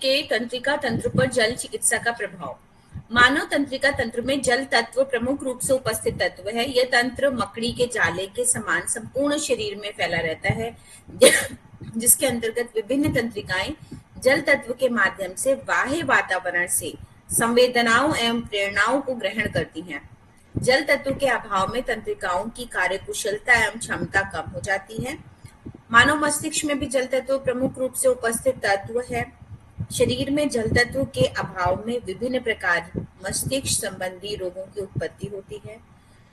के तंत्रिका तंत्र पर जल चिकित्सा का प्रभाव। मानव तंत्रिका तंत्र में जल तत्व प्रमुख रूप से उपस्थित तत्व है। यह तंत्र मकड़ी के जाले के समान संपूर्ण शरीर में फैला रहता है, जिसके अंतर्गत विभिन्न तंत्रिकाएं जल तत्व के माध्यम से बाह्य वातावरण से संवेदनाओं एवं प्रेरणाओं को ग्रहण करती हैं। जल तत्व के अभाव में तंत्रिकाओं की कार्यकुशलता एवं क्षमता कम हो जाती है। मानव मस्तिष्क में भी जल तत्व प्रमुख रूप से उपस्थित तत्व है। शरीर में जल तत्व के अभाव में विभिन्न प्रकार मस्तिष्क संबंधी रोगों की उत्पत्ति होती है।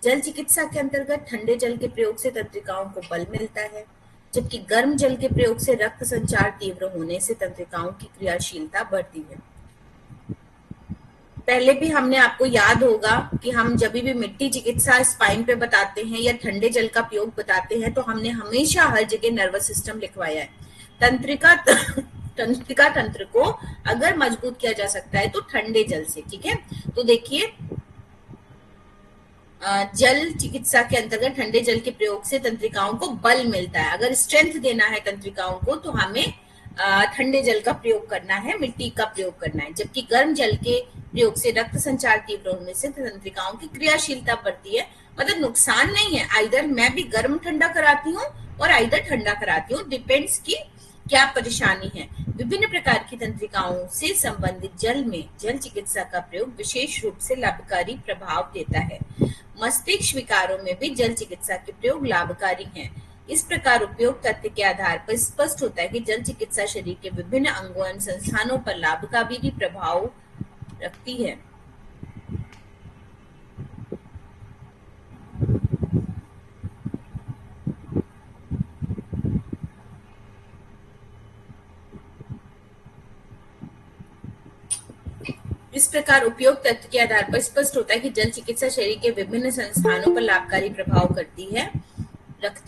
जल चिकित्सा के अंतर्गत ठंडे जल के प्रयोग से तंत्रिकाओं को बल मिलता है, जबकि गर्म जल के प्रयोग से रक्त संचार तीव्र होने से तंत्रिकाओं की क्रियाशीलता बढ़ती है। पहले भी हमने आपको याद होगा कि हम जब भी मिट्टी चिकित्सा स्पाइन पे बताते हैं या ठंडे जल का प्रयोग बताते हैं तो हमने हमेशा हर जगह नर्वस सिस्टम लिखवाया है। तंत्रिका तंत्र को अगर मजबूत किया जा सकता है तो ठंडे जल से, ठीक है। तो देखिए, जल चिकित्सा के अंतर्गत ठंडे जल के प्रयोग से तंत्रिकाओं को बल मिलता है। अगर स्ट्रेंथ देना है तंत्रिकाओं को तो हमें ठंडे जल का प्रयोग करना है, मिट्टी का प्रयोग करना है, जबकि गर्म जल के प्रयोग से रक्त संचार तीव्र होने से तंत्रिकाओं की क्रियाशीलता बढ़ती है। मतलब नुकसान नहीं है, आइदर मैं भी गर्म ठंडा कराती हूँ और आइदर ठंडा कराती हूँ, डिपेंड्स की क्या परेशानी है। विभिन्न प्रकार की तंत्रिकाओं से संबंधित जल में जल चिकित्सा का प्रयोग विशेष रूप से लाभकारी प्रभाव देता है। मस्तिष्क विकारों में भी जल चिकित्सा के प्रयोग लाभकारी हैं। इस प्रकार उपयोग तथ्य के आधार पर स्पष्ट होता है कि जल चिकित्सा शरीर के विभिन्न अंगों एवं संस्थानों पर लाभकारी प्रभाव रखती है। इस प्रकार उपयोग तथ्य के आधार पर स्पष्ट होता है कि जल चिकित्सा शरीर के विभिन्न संस्थानों पर लाभकारी प्रभाव रखती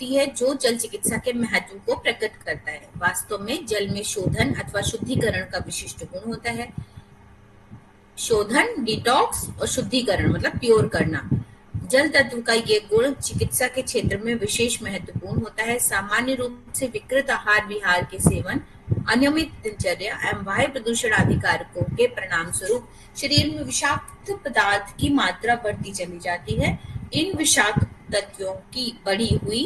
है, जो जल चिकित्सा के महत्व को प्रकट करता है। वास्तव में जल में शोधन अथवा शुद्धिकरण का विशिष्ट गुण होता है। शोधन, डिटॉक्स और शुद्धिकरण मतलब प्योर करना। जल तत्व का ये गुण चिकित्सा के क्षेत्र में विशेष महत्वपूर्ण होता है। सामान्य रूप से विकृत आहार विहार के सेवन, अनियमित दिनचर्या एवं वायु प्रदूषण आदि कारकों के परिणाम स्वरूप शरीर में विषाक्त पदार्थ की मात्रा बढ़ती चली जाती है। इन विषाक्त तत्वों की बढ़ी हुई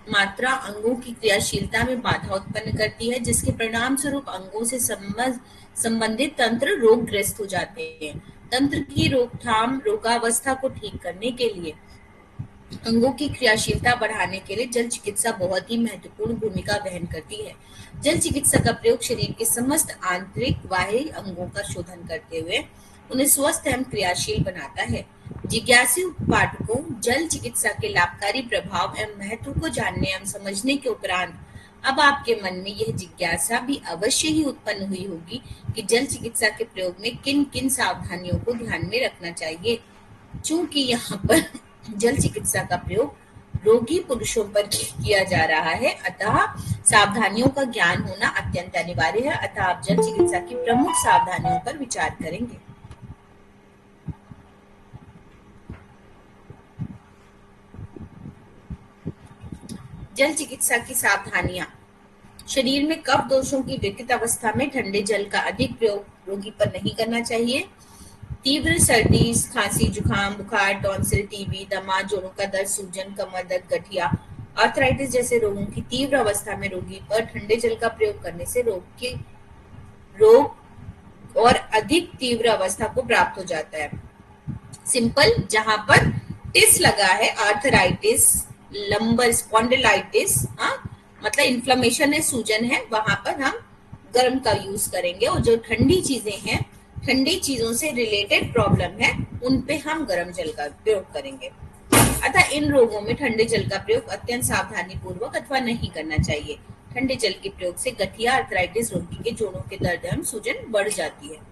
मात्रा अंगों की क्रियाशीलता में बाधा उत्पन्न करती है, जिसके परिणाम स्वरूप अंगों से संबंधित तंत्र रोगग्रस्त हो जाते हैं। तंत्र की रोकथाम, रोगावस्था को ठीक करने के लिए, अंगों की क्रियाशीलता बढ़ाने के लिए जल चिकित्सा बहुत ही महत्वपूर्ण भूमिका वहन करती है। जल चिकित्सा का प्रयोग शरीर के समस्त आंतरिक बाह्य अंगों का शोधन करते हुए उन्हें स्वस्थ एवं क्रियाशील बनाता है। जिज्ञासु पाठकों, जल चिकित्सा के लाभकारी प्रभाव एवं महत्व को जानने एवं समझने के उपरांत अब आपके मन में यह जिज्ञासा भी अवश्य ही उत्पन्न हुई होगी कि जल चिकित्सा के प्रयोग में किन किन सावधानियों को ध्यान में रखना चाहिए। चूंकि यहाँ पर जल चिकित्सा का प्रयोग रोगी पुरुषों पर किया जा रहा है, अतः सावधानियों का ज्ञान होना अत्यंत अनिवार्य है। अतः आप जल चिकित्सा की प्रमुख सावधानियों पर विचार करेंगे। जल चिकित्सा की सावधानियां। शरीर में कफ दोषों की विकृत अवस्था में ठंडे जल का अधिक प्रयोग रोगी पर नहीं करना चाहिए। तीव्र सर्दी, खांसी, जुकाम, बुखार, टॉन्सिल, टीबी, दमा, जोड़ों का दर्द, सूजन, कमर दर्द, गठिया, आर्थराइटिस जैसे रोगों की तीव्र अवस्था में रोगी पर ठंडे जल का प्रयोग करने से रोग और अधिक तीव्र अवस्था को प्राप्त हो जाता है। सिंपल, जहां पर टिस लगा है, आर्थराइटिस, लंबर स्पॉन्डिलाइटिस, मतलब इन्फ्लेमेशन है, सूजन है, वहां पर हम गर्म का यूज करेंगे। और जो ठंडी चीजें हैं, ठंडी चीजों से रिलेटेड प्रॉब्लम है, उन पे हम गर्म जल का प्रयोग करेंगे। अतः इन रोगों में ठंडे जल का प्रयोग अत्यंत सावधानी पूर्वक अथवा नहीं करना चाहिए। ठंडे जल के प्रयोग से गठिया, आर्थराइटिस रोगी के जोड़ों के दर्द एवं सूजन बढ़ जाती है।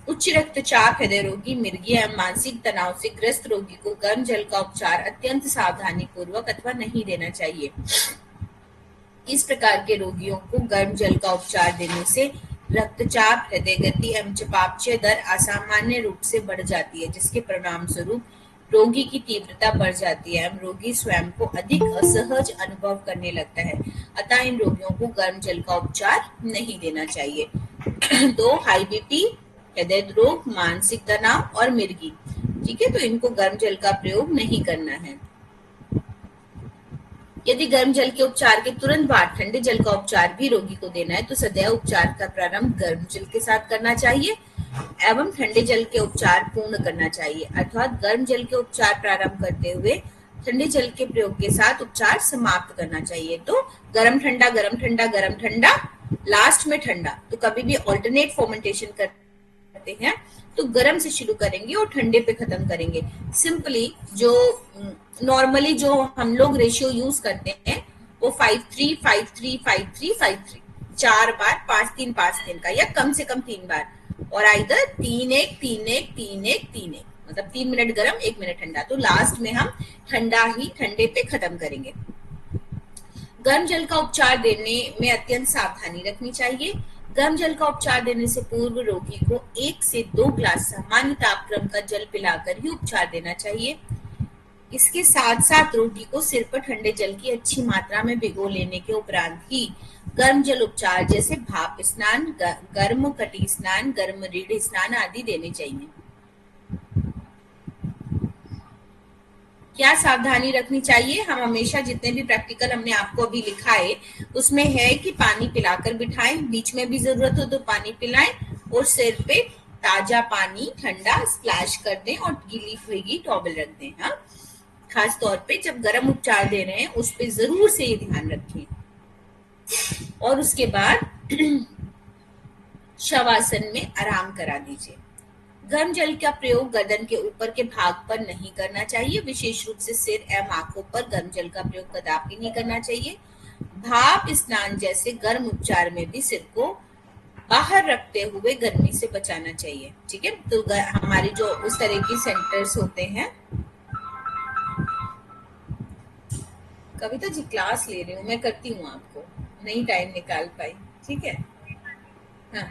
उच्च रक्तचाप, हृदय रोगी, मिर्गी एवं मानसिक तनाव से ग्रस्त रोगी को गर्म जल का उपचार अत्यंत सावधानी पूर्वक अथवा नहीं देना चाहिए। इस प्रकार के रोगियों को गर्म जल का उपचार देने से रक्तचाप, हृदय गति एवं चयापचय दर असामान्य रूप से बढ़ जाती है, जिसके परिणाम स्वरूप रोगी की तीव्रता बढ़ जाती है एवं रोगी स्वयं को अधिक असहज अनुभव करने लगता है। अतः इन रोगियों को गर्म जल का उपचार नहीं देना चाहिए। तो हाई बीपी, हृदय रोग, मानसिक तनाव और मिर्गी, ठीक है, तो इनको गर्म जल का प्रयोग नहीं करना है। यदि गर्म जल के उपचार के तुरंत बाद ठंडे जल का उपचार भी रोगी को देना है तो सदैव उपचार का प्रारंभ गर्म जल के साथ करना चाहिए एवं ठंडे जल के उपचार पूर्ण करना चाहिए, अर्थात गर्म जल के उपचार प्रारंभ करते हुए ठंडे जल के प्रयोग के साथ उपचार समाप्त करना चाहिए। तो गरम ठंडा, गरम ठंडा, गरम ठंडा, लास्ट में ठंडा। तो कभी भी ऑल्टरनेट फर्मेंटेशन करते हैं तो गर्म से शुरू करेंगे और ठंडे पे खत्म करेंगे। सिंपली जो नॉर्मली जो हम लोग रेशियो यूज करते हैं वो 5-3, 5-3, 5-3, 5-3, 4 बार 5-3 का, या कम से कम 3 बार, और आइदर 3-1, 3-1, 3-1, 3-1, मतलब 3 मिनट गर्म, 1 मिनट ठंडा। तो लास्ट में हम ठंडा ही ठंडे पे खत्म करेंगे। गर्म जल का उपचार देने में अत्यंत सावधानी रखनी चाहिए। गर्म जल का उपचार देने से पूर्व रोगी को 1 से 2 ग्लास सामान्य तापक्रम का जल पिलाकर ही उपचार देना चाहिए। इसके साथ साथ रोगी को सिर पर ठंडे जल की अच्छी मात्रा में भिगो लेने के उपरांत ही गर्म जल उपचार जैसे भाप स्नान, गर्म कटी स्नान, गर्म रीढ़ स्नान आदि देने चाहिए। क्या सावधानी रखनी चाहिए? हम हमेशा जितने भी प्रैक्टिकल हमने आपको अभी लिखा है उसमें है कि पानी पिलाकर बिठाएं, बीच में भी जरूरत हो तो पानी पिलाएं, और सिर पे ताजा पानी ठंडा स्प्लैश कर दें और गीली भीगी टॉवल रख दें। हाँ, खास तौर पे जब गर्म उपचार दे रहे हैं उस पे जरूर से ये ध्यान रखें। और उसके बाद शवासन में आराम करा दीजिए। गर्म जल का प्रयोग गर्दन के ऊपर के भाग पर नहीं करना चाहिए, विशेष रूप से सिर एवं आंखों पर गर्म जल का प्रयोग कदापि नहीं करना चाहिए। भाप स्नान जैसे गर्म उपचार में भी सिर को बाहर रखते हुए गर्मी से बचाना चाहिए। ठीक है, तो हमारे जो उस तरह के सेंटर्स होते हैं, कविता जी क्लास ले रही हूँ मैं, करती हूँ आपको, नहीं टाइम निकाल पाई। ठीक है, हाँ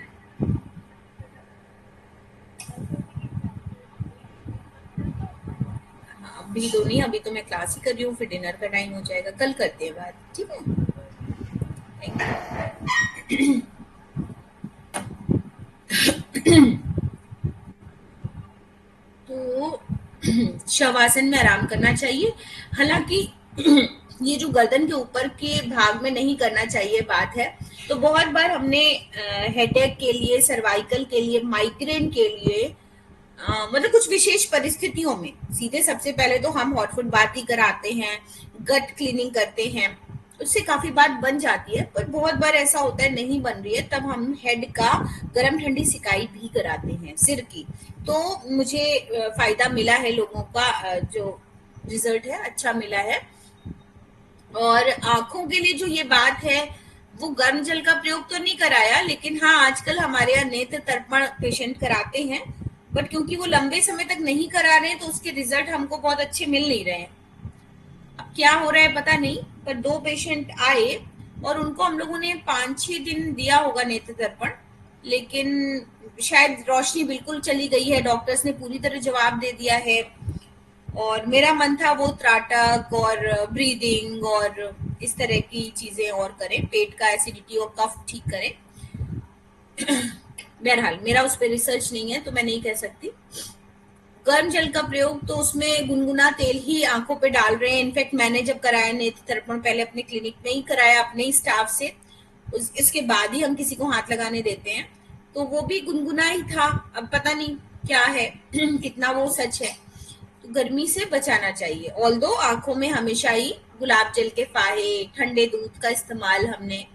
अभी तो नहीं, अभी तो मैं क्लास ही कर रही हूँ, फिर डिनर का टाइम हो जाएगा, कल करते हैं बात। ठीक है, तो शवासन में आराम करना चाहिए। हालांकि ये जो गर्दन के ऊपर के भाग में नहीं करना चाहिए बात है, तो बहुत बार हमने हेडेक के लिए, सर्वाइकल के लिए, माइग्रेन के लिए, मतलब कुछ विशेष परिस्थितियों में सीधे सबसे पहले तो हम हॉट फूड बात ही कराते हैं, गट क्लीनिंग करते हैं, उससे काफी बात बन जाती है, पर बहुत बार ऐसा होता है नहीं बन रही है, तब हम हेड का गर्म ठंडी सिकाई भी कराते हैं सिर की। तो मुझे फायदा मिला है, लोगों का जो रिजल्ट है अच्छा मिला है। और आंखों के लिए जो ये बात है, वो गर्म जल का प्रयोग तो नहीं कराया, लेकिन हाँ आजकल हमारे यहाँ नेत्र तर्पण पेशेंट कराते हैं, बट क्योंकि वो लंबे समय तक नहीं करा रहे तो उसके रिजल्ट हमको बहुत अच्छे मिल नहीं रहे हैं। अब क्या हो रहा है पता नहीं, पर 2 पेशेंट आए और उनको हम लोगों ने 5-6 दिन दिया होगा नेत्र तर्पण, लेकिन शायद रोशनी बिल्कुल चली गई है, डॉक्टर्स ने पूरी तरह जवाब दे दिया है। और मेरा मन था वो त्राटक और ब्रीदिंग और इस तरह की चीजें और करें, पेट का एसिडिटी और कफ ठीक करें। बहरहाल मेरा उस पर रिसर्च नहीं है तो मैं नहीं कह सकती। गर्म जल का प्रयोग तो उसमें गुनगुना तेल ही आंखों पे डाल रहे हैं। इनफैक्ट मैंने जब कराया नेत्र तर्पण पहले अपने क्लिनिक में ही कराया, अपने ही स्टाफ से, इसके बाद ही हम किसी को हाथ लगाने देते हैं, तो वो भी गुनगुना ही था। अब पता नहीं क्या है कितना वो सच है। तो गर्मी से बचाना चाहिए। ऑल्दो आंखों में हमेशा ही गुलाब जल के फाहे, ठंडे दूध का इस्तेमाल हमने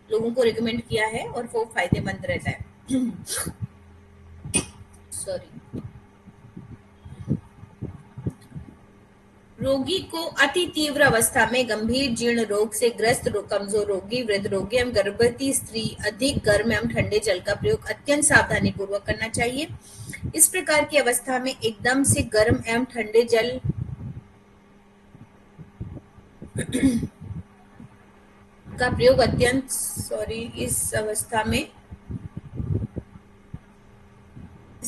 लोगों को रिकमेंड किया है और वो फायदेमंद रहता है। सॉरी। रोगी को अति तीव्र अवस्था में गंभीर जीर्ण रोग से ग्रस्त कमजोर रोगी, वृद्ध रोगी एवं गर्भवती स्त्री अधिक गर्म एवं ठंडे जल का प्रयोग अत्यंत सावधानी पूर्वक करना चाहिए। इस प्रकार की अवस्था में एकदम से गर्म एवं ठंडे जल का प्रयोग अत्यंत इस अवस्था में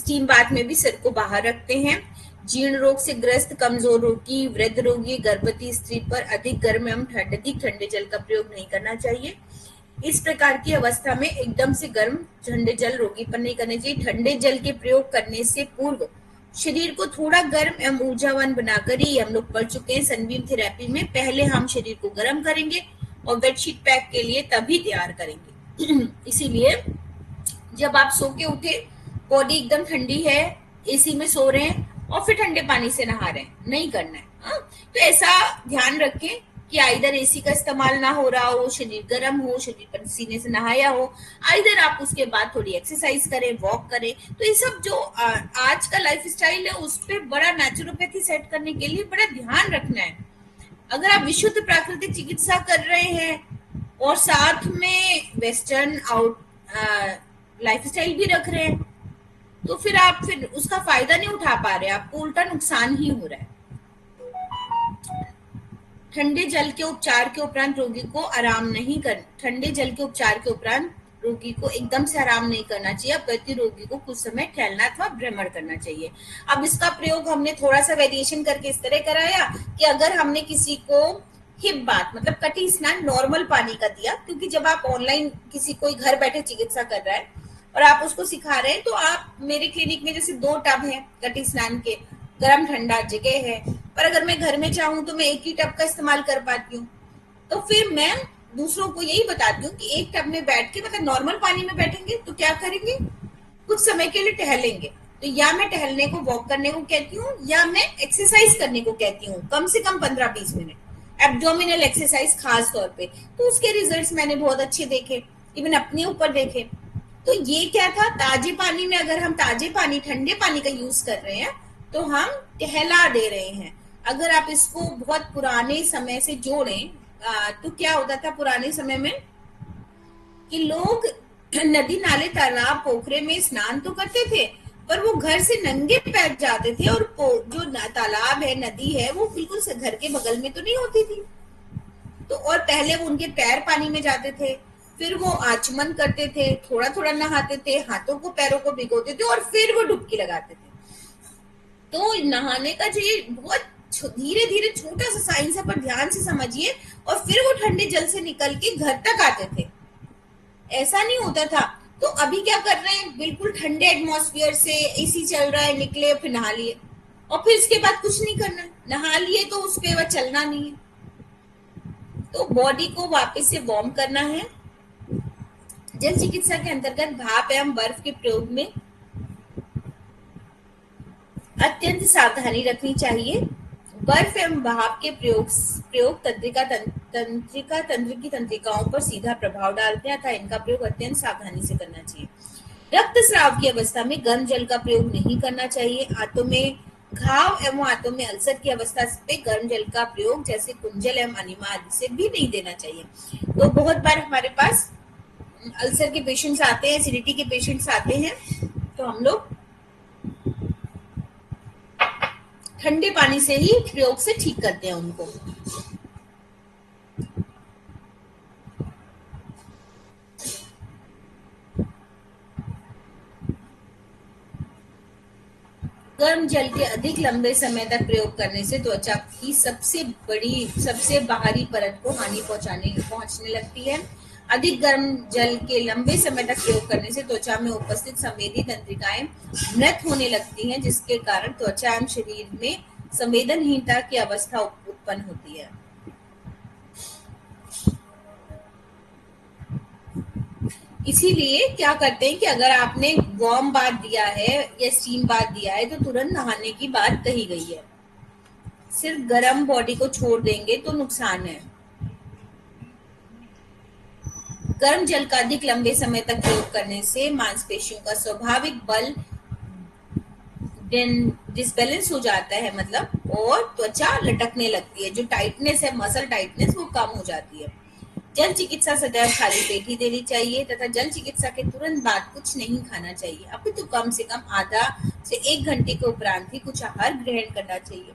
स्टीम बाथ में भी सिर को बाहर रखते हैं। जीर्ण रोग से ग्रस्त, कमजोर रोगी, वृद्ध रोगी, गर्भवती स्त्री पर अधिक गर्म एवं अधिक ठंडे जल का प्रयोग नहीं करना चाहिए। इस प्रकार की अवस्था में एकदम से गर्म ठंडे जल रोगी पर नहीं करने चाहिए। ठंडे जल के प्रयोग करने से पूर्व शरीर को थोड़ा गर्म एवं ऊर्जावान बनाकर ही हम लोग पढ़ चुके हैं सनबीम थेरेपी में। पहले हम शरीर को गर्म करेंगे और बेडशीट पैक के लिए तभी तैयार करेंगे। इसीलिए जब आप सो के उठे, बॉडी एकदम ठंडी है, एसी में सो रहे हैं और फिर ठंडे पानी से नहा रहे हैं, नहीं करना है। तो ऐसा ध्यान रखें कि आइदर एसी का इस्तेमाल ना हो रहा हो, शरीर गर्म हो, शरीर पसीने से नहाया हो, आइदर आप उसके बाद थोड़ी एक्सरसाइज करें, वॉक करें। तो ये सब जो आज का लाइफ स्टाइल है उस पर बड़ा नेचुरोपैथी सेट करने के लिए बड़ा ध्यान रखना है। अगर आप विशुद्ध प्राकृतिक चिकित्सा कर रहे हैं और साथ में वेस्टर्न लाइफ स्टाइल भी रख रहे हैं, तो फिर आप उसका फायदा नहीं उठा पा रहे, आपको उल्टा नुकसान ही हो रहा है। ठंडे जल के उपचार के उपरांत रोगी को रोगी को एकदम से आराम नहीं करना चाहिए। प्रति रोगी को कुछ समय टहलना अथवा भ्रमण करना चाहिए। अब इसका प्रयोग हमने थोड़ा सा वेरिएशन करके इस तरह कराया कि अगर हमने किसी को हिप बाथ मतलब कटी स्नान नॉर्मल पानी का दिया, क्योंकि जब आप ऑनलाइन किसी कोई घर बैठे चिकित्सा कर रहा है और आप उसको सिखा रहे हैं, तो आप मेरे क्लिनिक में जैसे 2 टब हैं कटी स्नान के, गर्म ठंडा जगह है, पर अगर मैं घर में चाहूं तो मैं एक ही टब का इस्तेमाल कर पाती हूँ। तो फिर मैं दूसरों को यही बताती हूँ कि एक टब में बैठ के मतलब नॉर्मल पानी में बैठेंगे तो क्या करेंगे, कुछ समय के लिए टहलेंगे। तो या मैं टहलने को, वॉक करने को कहती हूँ, या मैं एक्सरसाइज करने को कहती हूँ, कम से कम 15-20 मिनट एब्डोमिनल एक्सरसाइज खास तौर पे। तो उसके रिजल्ट्स मैंने बहुत अच्छे देखे, इवन अपने ऊपर देखे। तो ये क्या था, ताजे पानी में अगर हम ताजे पानी, ठंडे पानी का यूज कर रहे हैं तो हम टहला दे रहे हैं। अगर आप इसको बहुत पुराने समय से जोड़ें तो क्या होता था पुराने समय में कि लोग नदी नाले तालाब पोखरे में स्नान तो करते थे, पर वो घर से नंगे पैर जाते थे, और जो तालाब है, नदी है, वो बिल्कुल से घर के बगल में तो नहीं होती थी। तो और पहले वो उनके पैर पानी में जाते थे, फिर वो आचमन करते थे, थोड़ा थोड़ा नहाते थे, हाथों को पैरों को भिगोते थे और फिर वो डुबकी लगाते थे। तो नहाने का जो ये बहुत धीरे धीरे छोटा सा साइंस है, पर ध्यान से समझिए, और फिर वो ठंडे जल से निकल के घर तक आते थे, ऐसा नहीं होता था। तो अभी क्या कर रहे हैं, बिल्कुल ठंडे एटमॉस्फेयर से एसी चल रहा है, निकले फिर नहा लिए, और फिर इसके बाद कुछ नहीं करना, नहा लिए तो उस पे वह चलना नहीं है। तो बॉडी को वापस से वार्म करना है। जल चिकित्सा के अंतर्गत भाप एवं बर्फ के प्रयोग में अत्यंत सावधानी रखनी चाहिए। बर्फ एवं भाप के प्रयोग तंत्र की तंत्रिकाओं पर सीधा प्रभाव डालते हैं, अतः इनका प्रयोग अत्यंत सावधानी से करना चाहिए। रक्तस्राव की अवस्था में गर्म जल का प्रयोग नहीं करना चाहिए। आंतों में घाव एवं आंतों में अल्सर की अवस्था पे गर्म जल का प्रयोग जैसे कुंजल एवं अनिमा आदि से भी नहीं देना चाहिए। तो बहुत बार हमारे पास अल्सर के पेशेंट्स आते हैं, एसिडिटी के पेशेंट्स आते हैं, तो हम लोग ठंडे पानी से ही प्रयोग से ठीक करते हैं उनको। गर्म जल के अधिक लंबे समय तक प्रयोग करने से त्वचा की सबसे बाहरी परत को हानि पहुंचने लगती है। अधिक गर्म जल के लंबे समय तक प्रयोग करने से त्वचा में उपस्थित संवेदी तंत्रिकाएं मृत होने लगती हैं, जिसके कारण त्वचा एवं शरीर में संवेदनहीनता की अवस्था उत्पन्न होती है। इसीलिए क्या करते हैं कि अगर आपने वार्म बाथ दिया है या स्टीम बाथ दिया है तो तुरंत नहाने की बात कही गई है। सिर्फ गर्म बॉडी को छोड़ देंगे तो नुकसान है। गर्म जल का अधिक लंबे समय तक प्रयोग करने से मांसपेशियों का स्वाभाविक बल डिसबैलेंस हो जाता है, मतलब, और त्वचा लटकने लगती है। जो टाइटनेस है, मसल टाइटनेस, वो कम हो जाती है। जल चिकित्सा सदैव खाली पेट ही देनी चाहिए तथा जल चिकित्सा के तुरंत बाद कुछ नहीं खाना चाहिए। अभी तो कम से कम आधा से 1 घंटे के उपरांत ही कुछ आहार ग्रहण करना चाहिए।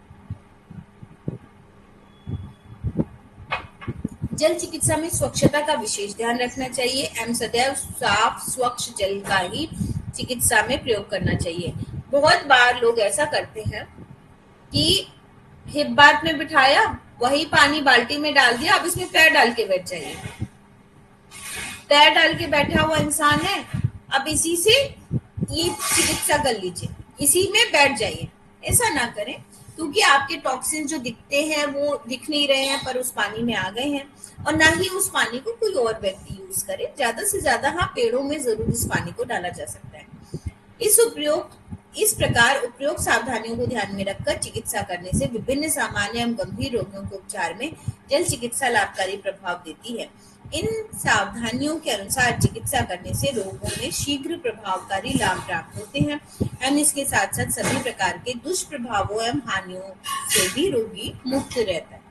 जल चिकित्सा में स्वच्छता का विशेष ध्यान रखना चाहिए एवं सदैव साफ स्वच्छ जल का ही चिकित्सा में प्रयोग करना चाहिए। बहुत बार लोग ऐसा करते हैं कि हिप बाथ में बिठाया, वही पानी बाल्टी में डाल दिया, अब इसमें पैर डाल के बैठ जाइए। पैर डाल के बैठा हुआ इंसान है, अब इसी से ये चिकित्सा कर लीजिए, इसी में बैठ जाइए। ऐसा ना करें, क्योंकि आपके टॉक्सिन जो दिखते हैं वो दिख नहीं रहे हैं पर उस पानी में आ गए हैं, और ना ही उस पानी को कोई और व्यक्ति यूज करे। ज्यादा से ज्यादा हाँ, पेड़ों में जरूर इस पानी को डाला जा सकता है। इस प्रकार उपयुक्त सावधानियों को ध्यान में रखकर चिकित्सा करने से विभिन्न सामान्य एवं गंभीर रोगों के उपचार में जल चिकित्सा लाभकारी प्रभाव देती है। इन सावधानियों के अनुसार चिकित्सा करने से रोगों में शीघ्र प्रभावकारी लाभ प्राप्त होते हैं एवं इसके साथ साथ सभी प्रकार के दुष्प्रभावों एवं हानियों से भी रोगी मुक्त रहता है।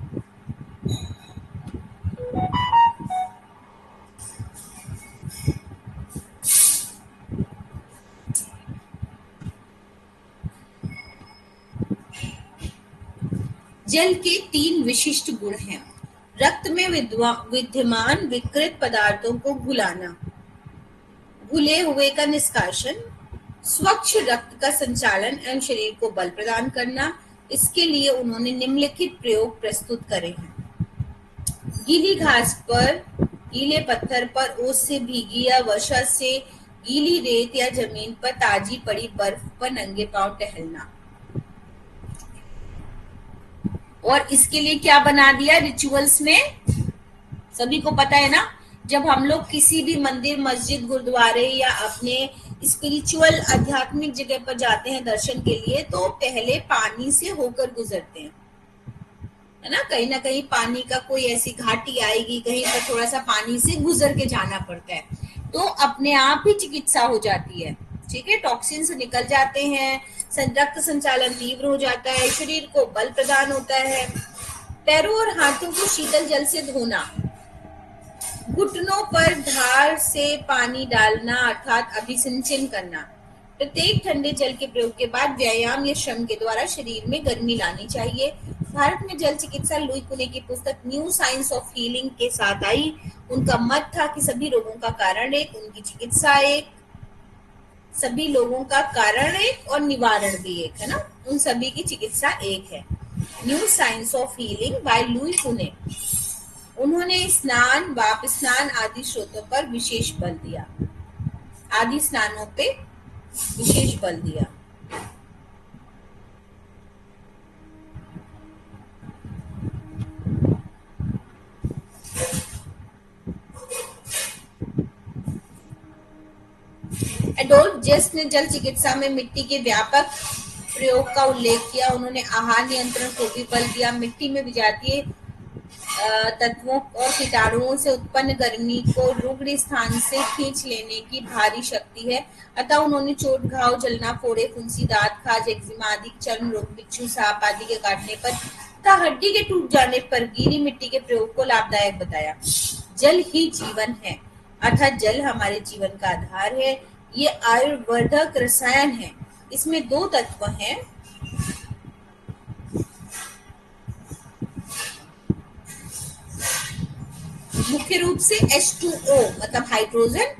जल के 3 विशिष्ट गुण हैं। रक्त में विद्यमान विकृत पदार्थों को घुलाना, घुले हुए का निष्कासन, स्वच्छ रक्त का संचालन एवं शरीर को बल प्रदान करना। इसके लिए उन्होंने निम्नलिखित प्रयोग प्रस्तुत करे हैं। गीली घास पर, गीले पत्थर पर ओस से भीगी या वर्षा से गीली रेत या जमीन पर ताजी पड़ी बर्फ पर नंगे पांव टहलना। और इसके लिए क्या बना दिया रिचुअल्स में, सभी को पता है ना, जब हम लोग किसी भी मंदिर, मस्जिद, गुरुद्वारे या अपने स्पिरिचुअल आध्यात्मिक जगह पर जाते हैं दर्शन के लिए, तो पहले पानी से होकर गुजरते हैं, है ना। कहीं पानी का कोई ऐसी घाटी आएगी, कहीं पर थोड़ा सा पानी से गुजर के जाना पड़ता है, तो अपने आप ही चिकित्सा हो जाती है। ठीक है, टॉक्सिन्स निकल जाते हैं, रक्त संचालन तीव्र हो जाता है, शरीर को बल प्रदान होता है। पैरों और हाथों को शीतल जल से धोना, घुटनों पर धार से पानी डालना अर्थात अभिसिंचन करना। प्रत्येक ठंडे जल के प्रयोग के बाद व्यायाम या श्रम के द्वारा शरीर में गर्मी लानी चाहिए। भारत में जल चिकित्सा लुई पुणे की पुस्तक न्यू साइंस ऑफ हीलिंग के साथ आई। उनका मत था कि सभी रोगों का कारण एक, उनकी चिकित्सा एक, सभी लोगों का कारण एक और निवारण भी एक, है ना। उन सभी की चिकित्सा एक है। New science of healing by Louis पुणे। उन्होंने स्नान, वाप स्नान आदि स्रोतों पर विशेष बल दिया, आदि स्नानों पे विशेष बल दिया। एडोल्फ जेस्ट ने जल चिकित्सा में मिट्टी के व्यापक प्रयोग का उल्लेख किया। उन्होंने आहार नियंत्रण को भी बल दिया। मिट्टी में विजातीय तत्वों और कीटाणुओं से उत्पन्न गर्मी को रुग्ण स्थान से खींच लेने की भारी शक्ति है। अतः उन्होंने चोट, घाव, जलना, फोड़े, फुंसी, दांत खाज, एक्जिमा आदि चर्म रोग, बिच्छू, सांप आदि के काटने पर तथा हड्डी के टूट जाने पर गीली मिट्टी के प्रयोग को लाभदायक बताया। जल ही जीवन है, अर्थात जल हमारे जीवन का आधार है। ये आयुर्वर्धक रसायन है। इसमें 2 तत्व हैं, मुख्य रूप से H2O मतलब हाइड्रोजन,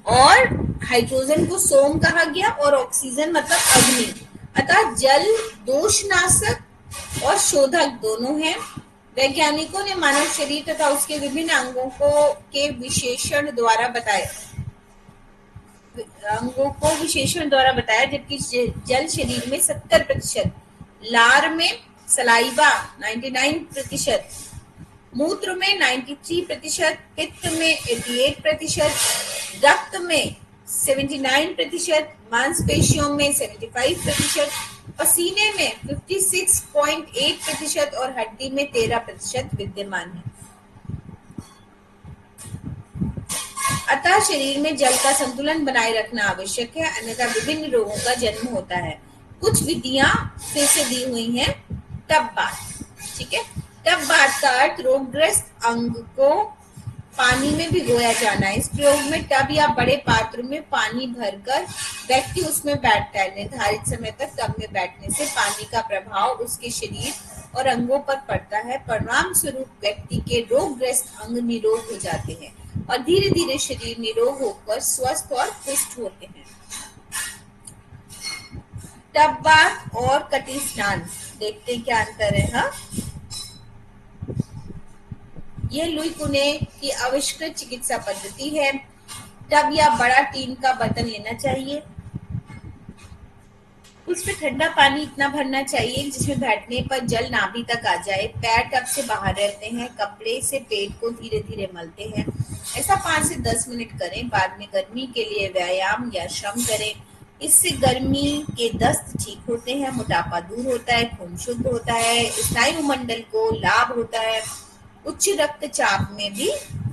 और हाइड्रोजन को सोम कहा गया, और ऑक्सीजन मतलब अग्नि। अतः जल दोषनाशक और शोधक दोनों हैं। वैज्ञानिकों ने मानव शरीर तथा उसके विभिन्न अंगों के विशेषण द्वारा बताया, जबकि जल शरीर में 70%, लार में सलाइवा 99%, मूत्र में 93%, पित्त में 88%, रक्त में 79%, मांसपेशियों में 75%, पसीने में 56.8% और हड्डी में 13% विद्यमान है। अतः शरीर में जल का संतुलन बनाए रखना आवश्यक है, अन्यथा विभिन्न रोगों का जन्म होता है। कुछ विधियां फिर से दी हुई हैं। टब बाथ, ठीक है। टब बाथ का अर्थ रोगग्रस्त अंग को पानी में भिगोया जाना है। इस प्रयोग में टब या बड़े पात्र में पानी भरकर व्यक्ति उसमें बैठता है। निर्धारित समय तक टब में बैठने से पानी का प्रभाव उसके शरीर और अंगों पर पड़ता है। परिणाम स्वरूप व्यक्ति के रोगग्रस्त अंग निरोग हो जाते हैं और धीरे धीरे शरीर निरोग होकर स्वस्थ और पुष्ट होते हैं। टब बाथ और कटी स्नान, देखते हैं क्या अंतर है। हाँ, यह लुई कुने की आविष्कृत चिकित्सा पद्धति है। टब या बड़ा टीन का बर्तन लेना चाहिए, उसमें ठंडा पानी इतना भरना चाहिए जिसमें बैठने पर जल नाभि तक आ जाए। पैर टब से बाहर रहते हैं, कपड़े से पेट को धीरे धीरे मलते हैं। ऐसा 5 से 10 मिनट करें। बाद में गर्मी के लिए व्यायाम या श्रम करें, इससे गर्मी के दस्त ठीक होते हैं, मोटापा दूर होता है, खून शुद्ध होता है, स्नायुमंडल को लाभ होता है, उच्च रक्तचाप में भी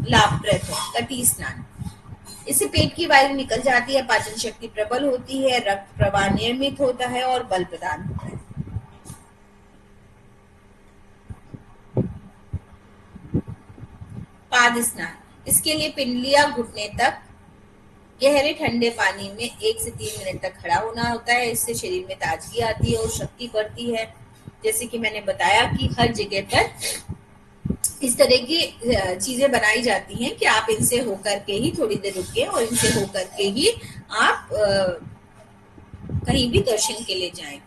लाभप्रद है। कटी स्नान, इससे पेट की वायु निकल जाती है, पाचन शक्ति प्रबल होती है, रक्त प्रवाह नियमित होता है और बल प्रदान होता है। पाद स्नान, इसके लिए पिंडलियां घुटने तक गहरे ठंडे पानी में 1 से 3 मिनट तक खड़ा होना होता है। इससे शरीर में ताजगी आती है और शक्ति बढ़ती है। जैसे कि मैंने बताया कि हर जगह पर इस तरह की चीजें बनाई जाती हैं कि आप इनसे होकर के ही थोड़ी देर रुके और इनसे होकर के ही आप कहीं भी दर्शन के लिए जाएं।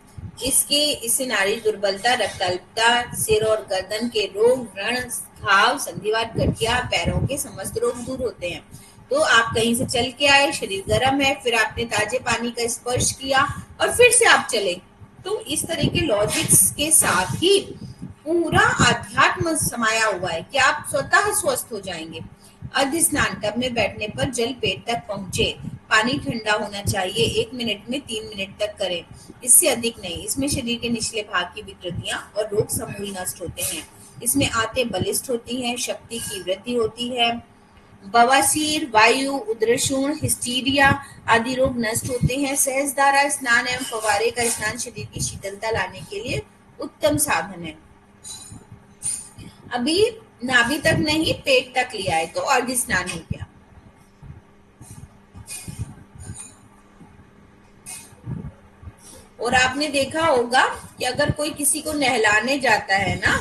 इससे नाड़ी दुर्बलता, रक्ताल्पता, सिर और गर्दन के रोग, व्रण, घाव, संधिवात, गठिया, पैरों के समस्त रोग दूर होते हैं। तो आप कहीं से चल के आए, शरीर गर्म है, फिर आपने ताजे पानी का स्पर्श किया और फिर से आप चले, तो इस तरह के लॉजिक्स के साथ ही पूरा आध्यात्म समाया हुआ है कि आप स्वतः स्वस्थ हो जाएंगे। अर्ध स्नान टब में बैठने पर जल पेट तक पहुंचे, पानी ठंडा होना चाहिए, 1 मिनट में 3 मिनट तक करें, इससे अधिक नहीं। इसमें शरीर के निचले भाग की विकृतियां और रोग समूह नष्ट होते हैं। इसमें आंतें बलिष्ठ होती हैं, शक्ति की वृद्धि होती है, बवासीर, वायु, उदरशूण, हिस्टीरिया आदि रोग नष्ट होते हैं। सहजधारा स्नान एवं फव्वारे का स्नान शरीर की शीतलता लाने के लिए उत्तम साधन है। अभी नाभि तक नहीं, पेट तक लिया है, तो अर्ध स्नान हो गया। और आपने देखा होगा कि अगर कोई किसी को नहलाने जाता है ना,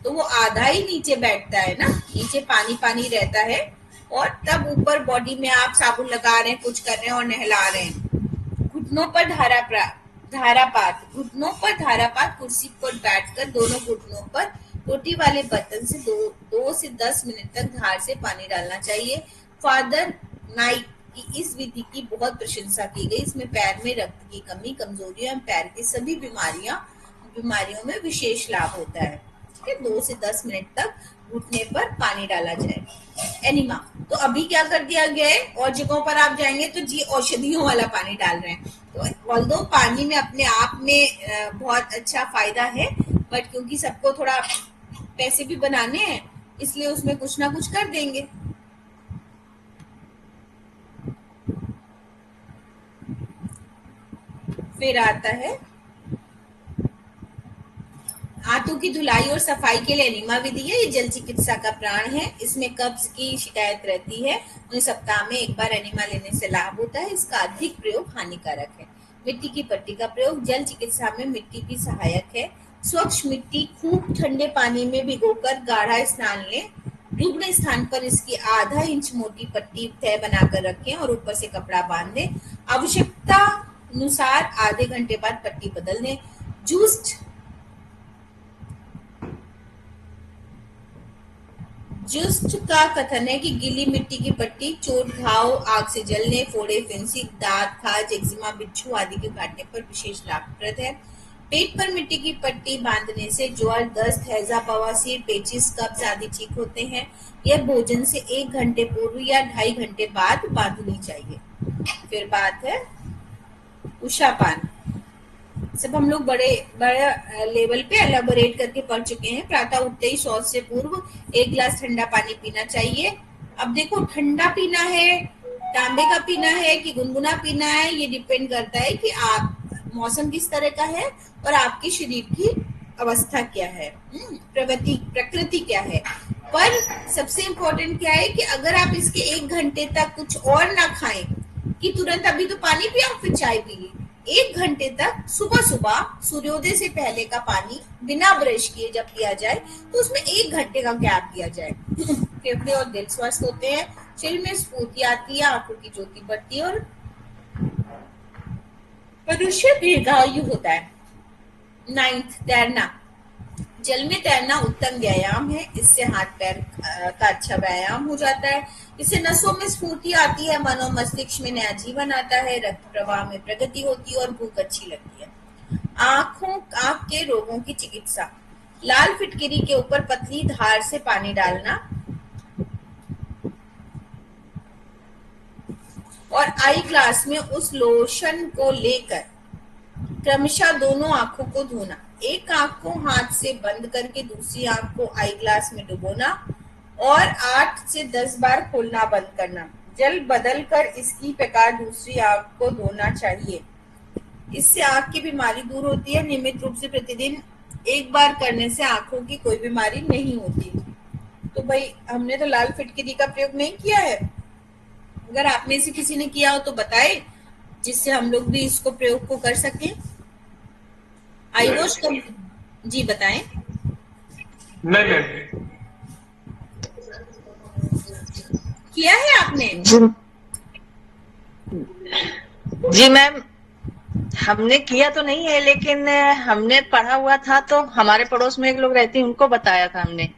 तो वो आधा ही नीचे बैठता है ना, नीचे पानी पानी रहता है और तब ऊपर बॉडी में आप साबुन लगा रहे हैं, कुछ कर रहे हैं और नहला रहे हैं। घुटनों पर धारापात, घुटनों पर धारापात, कुर्सी पर बैठकर दोनों घुटनों पर टोटी वाले बर्तन से 2 से 10 मिनट तक धार से पानी डालना चाहिए। फादर नाइट की इस विधि की बहुत प्रशंसा की गई। इसमें पैर में रक्त की कमी, कमजोरी एवं पैर की सभी बीमारियों में विशेष लाभ होता है। 2 से 10 मिनट तक घुटने पर पानी डाला जाए। एनिमा, तो अभी क्या कर दिया गया है, और जगहों पर आप जाएंगे तो जी औषधियों वाला पानी डाल रहे हैं। तो ऑल्दो पानी में अपने आप में बहुत अच्छा फायदा है, बट क्योंकि सबको थोड़ा पैसे भी बनाने हैं, इसलिए उसमें कुछ ना कुछ कर देंगे। फिर आता है आंतों की धुलाई और सफाई के लिए एनिमा विधि है। ये जल चिकित्सा का प्राण है। इसमें कब्ज की शिकायत रहती है, उन्हें सप्ताह में 1 बार एनिमा लेने से लाभ होता है। इसका अधिक प्रयोग हानिकारक है। मिट्टी की पट्टी का प्रयोग जल चिकित्सा में मिट्टी भी सहायक है। स्वच्छ मिट्टी खूब ठंडे पानी में भिगोकर गाढ़ा स्नान लें। रुग्ण स्थान पर इसकी आधा इंच मोटी पट्टी तय बनाकर रखें और ऊपर से कपड़ा बांध दें। आवश्यकता अनुसार आधे घंटे बाद पट्टी बदल दें। जुस्ट का कथन है कि गीली मिट्टी की पट्टी चोट, घाव, आग से जलने, फोड़े, फिंसी, दांत, खाज, एक्जिमा, बिच्छू आदि के काटने पर विशेष लाभप्रद है। पेट पर मिट्टी की पट्टी बांधने से ज्वर, दस्त, हैजा, बवासीर, पेचिस, कब्ज आदि ठीक होते हैं। यह भोजन से 1 घंटे पूर्व या 2.5 घंटे बाद बांधनी चाहिए। फिर बात है उषापान। सब हम लोग बड़े लेवल पे एलाबोरेट करके पढ़ चुके हैं। प्रातः उठते ही शौच से पूर्व 1 गिलास ठंडा पानी पीना चाहिए। अब देखो, ठंडा पीना है, तांबे का पीना है कि गुनगुना पीना है, ये डिपेंड करता है कि आप मौसम किस तरह का है और आपके शरीर की अवस्था क्या है, प्रकृति क्या है। पर सबसे इम्पोर्टेंट क्या है कि अगर आप इसके 1 घंटे तक कुछ और ना खाएं कि तुरंत अभी तो पानी पिया फिर चाय पी ली, 1 घंटे तक सुबह सुबह सूर्योदय से पहले का पानी बिना ब्रश किए जब पिया जाए तो उसमें 1 घंटे का गैप दिया जाए। फेफड़े और दिल स्वस्थ होते हैं, शरीर में स्फूर्ति आती है, आंखों की ज्योति बढ़ती है और मनुष्य दीर्घायु होता है। 9th, तैरना। जल में तैरना उत्तम व्यायाम है। इससे हाथ पैर का अच्छा व्यायाम हो जाता है। इससे नसों में स्फूर्ति आती है, मन और मस्तिष्क में नया जीवन आता है, रक्त प्रवाह में प्रगति होती है और भूख अच्छी लगती है। आंख के रोगों की चिकित्सा। लाल फिटकरी के ऊपर पतली धार से पानी डालना और आई ग्लास में उस लोशन को लेकर क्रमशः दोनों आंखों को धोना। एक आंख को हाथ से बंद करके दूसरी आंख को आई ग्लास में डुबोना और 8 से 10 बार खोलना बंद करना। जल बदल कर इसकी प्रकार दूसरी आंख को धोना चाहिए। इससे आंख की बीमारी दूर होती है। नियमित रूप से प्रतिदिन एक बार करने से आंखों की कोई बीमारी नहीं होती। तो भाई हमने तो लाल फिटकरी का प्रयोग नहीं किया है। अगर आप में से किसी ने किया हो तो बताए, जिससे हम लोग भी इसको प्रयोग को कर सकें। आई वॉश को जी बताएं। नहीं मैम, किया है आपने? जी मैम, हमने किया तो नहीं है, लेकिन हमने पढ़ा हुआ था, तो हमारे पड़ोस में एक लोग रहते हैं, उनको बताया था हमने,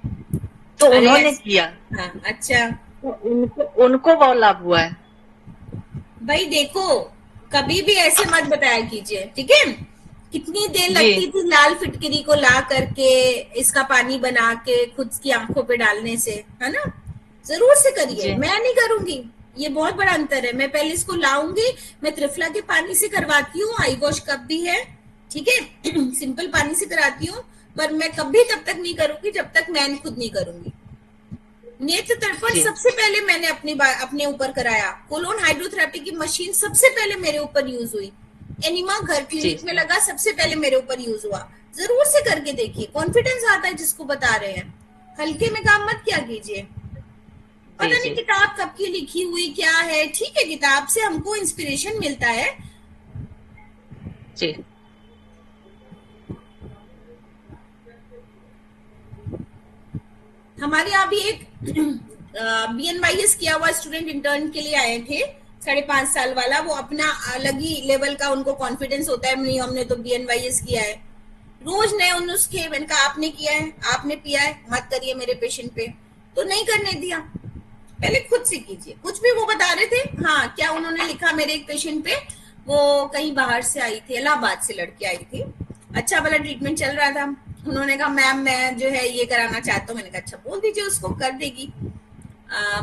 तो अरे उन्होंने किया। हाँ, अच्छा। तो उनको बहुत लाभ हुआ है। भाई देखो, कभी भी ऐसे मत बताया कीजिए, ठीक है? कितनी देर लगती थी लाल फिटकरी को ला करके इसका पानी बना के खुद की आंखों पे डालने से, है ना? जरूर से करिए, मैं नहीं करूंगी, ये बहुत बड़ा अंतर है। मैं पहले इसको लाऊंगी, मैं त्रिफला के पानी से करवाती हूँ, आई वॉश कप भी है, ठीक है? सिंपल पानी से कराती हूँ, पर मैं कभी तब तक नहीं करूंगी जब तक मैं खुद नहीं करूंगी। नेत्र तर्पण सबसे पहले मैंने अपने ऊपर कराया। कोलोन हाइड्रोथेरेपी की मशीन सबसे पहले मेरे ऊपर यूज हुई। एनिमा घर क्लिनिक में लगा, सबसे पहले मेरे ऊपर यूज हुआ। जरूर से करके देखिए, कॉन्फिडेंस आता है जिसको बता रहे हैं। हल्के में काम मत क्या कीजिए। पता नहीं किताब कब की लिखी हुई क्या है, ठीक है, किताब से हमको इंस्पिरेशन मिलता है जी। हमारे यहाँ भी एक BNYS किया हुआ स्टूडेंट इंटर्न के लिए आए थे, 5.5 साल वाला। वो अपना अलग ही लेवल का उनको कॉन्फिडेंस होता है, नहीं हमने तो BNYS किया है। रोज नए नुस्खे, मैंने कहा आपने किया है, आपने पिया है, मत करिए मेरे पेशेंट पे, तो नहीं करने दिया। पहले खुद से कीजिए। कुछ भी वो बता रहे थे, हाँ क्या उन्होंने लिखा मेरे एक पेशेंट पे, वो कहीं बाहर से आई थी, इलाहाबाद से लड़की आई थी, अच्छा वाला ट्रीटमेंट चल रहा था। उन्होंने कहा मैम मैं जो है ये कराना चाहता हूँ। मैंने कहा अच्छा बोल दीजिए, उसको कर देगी।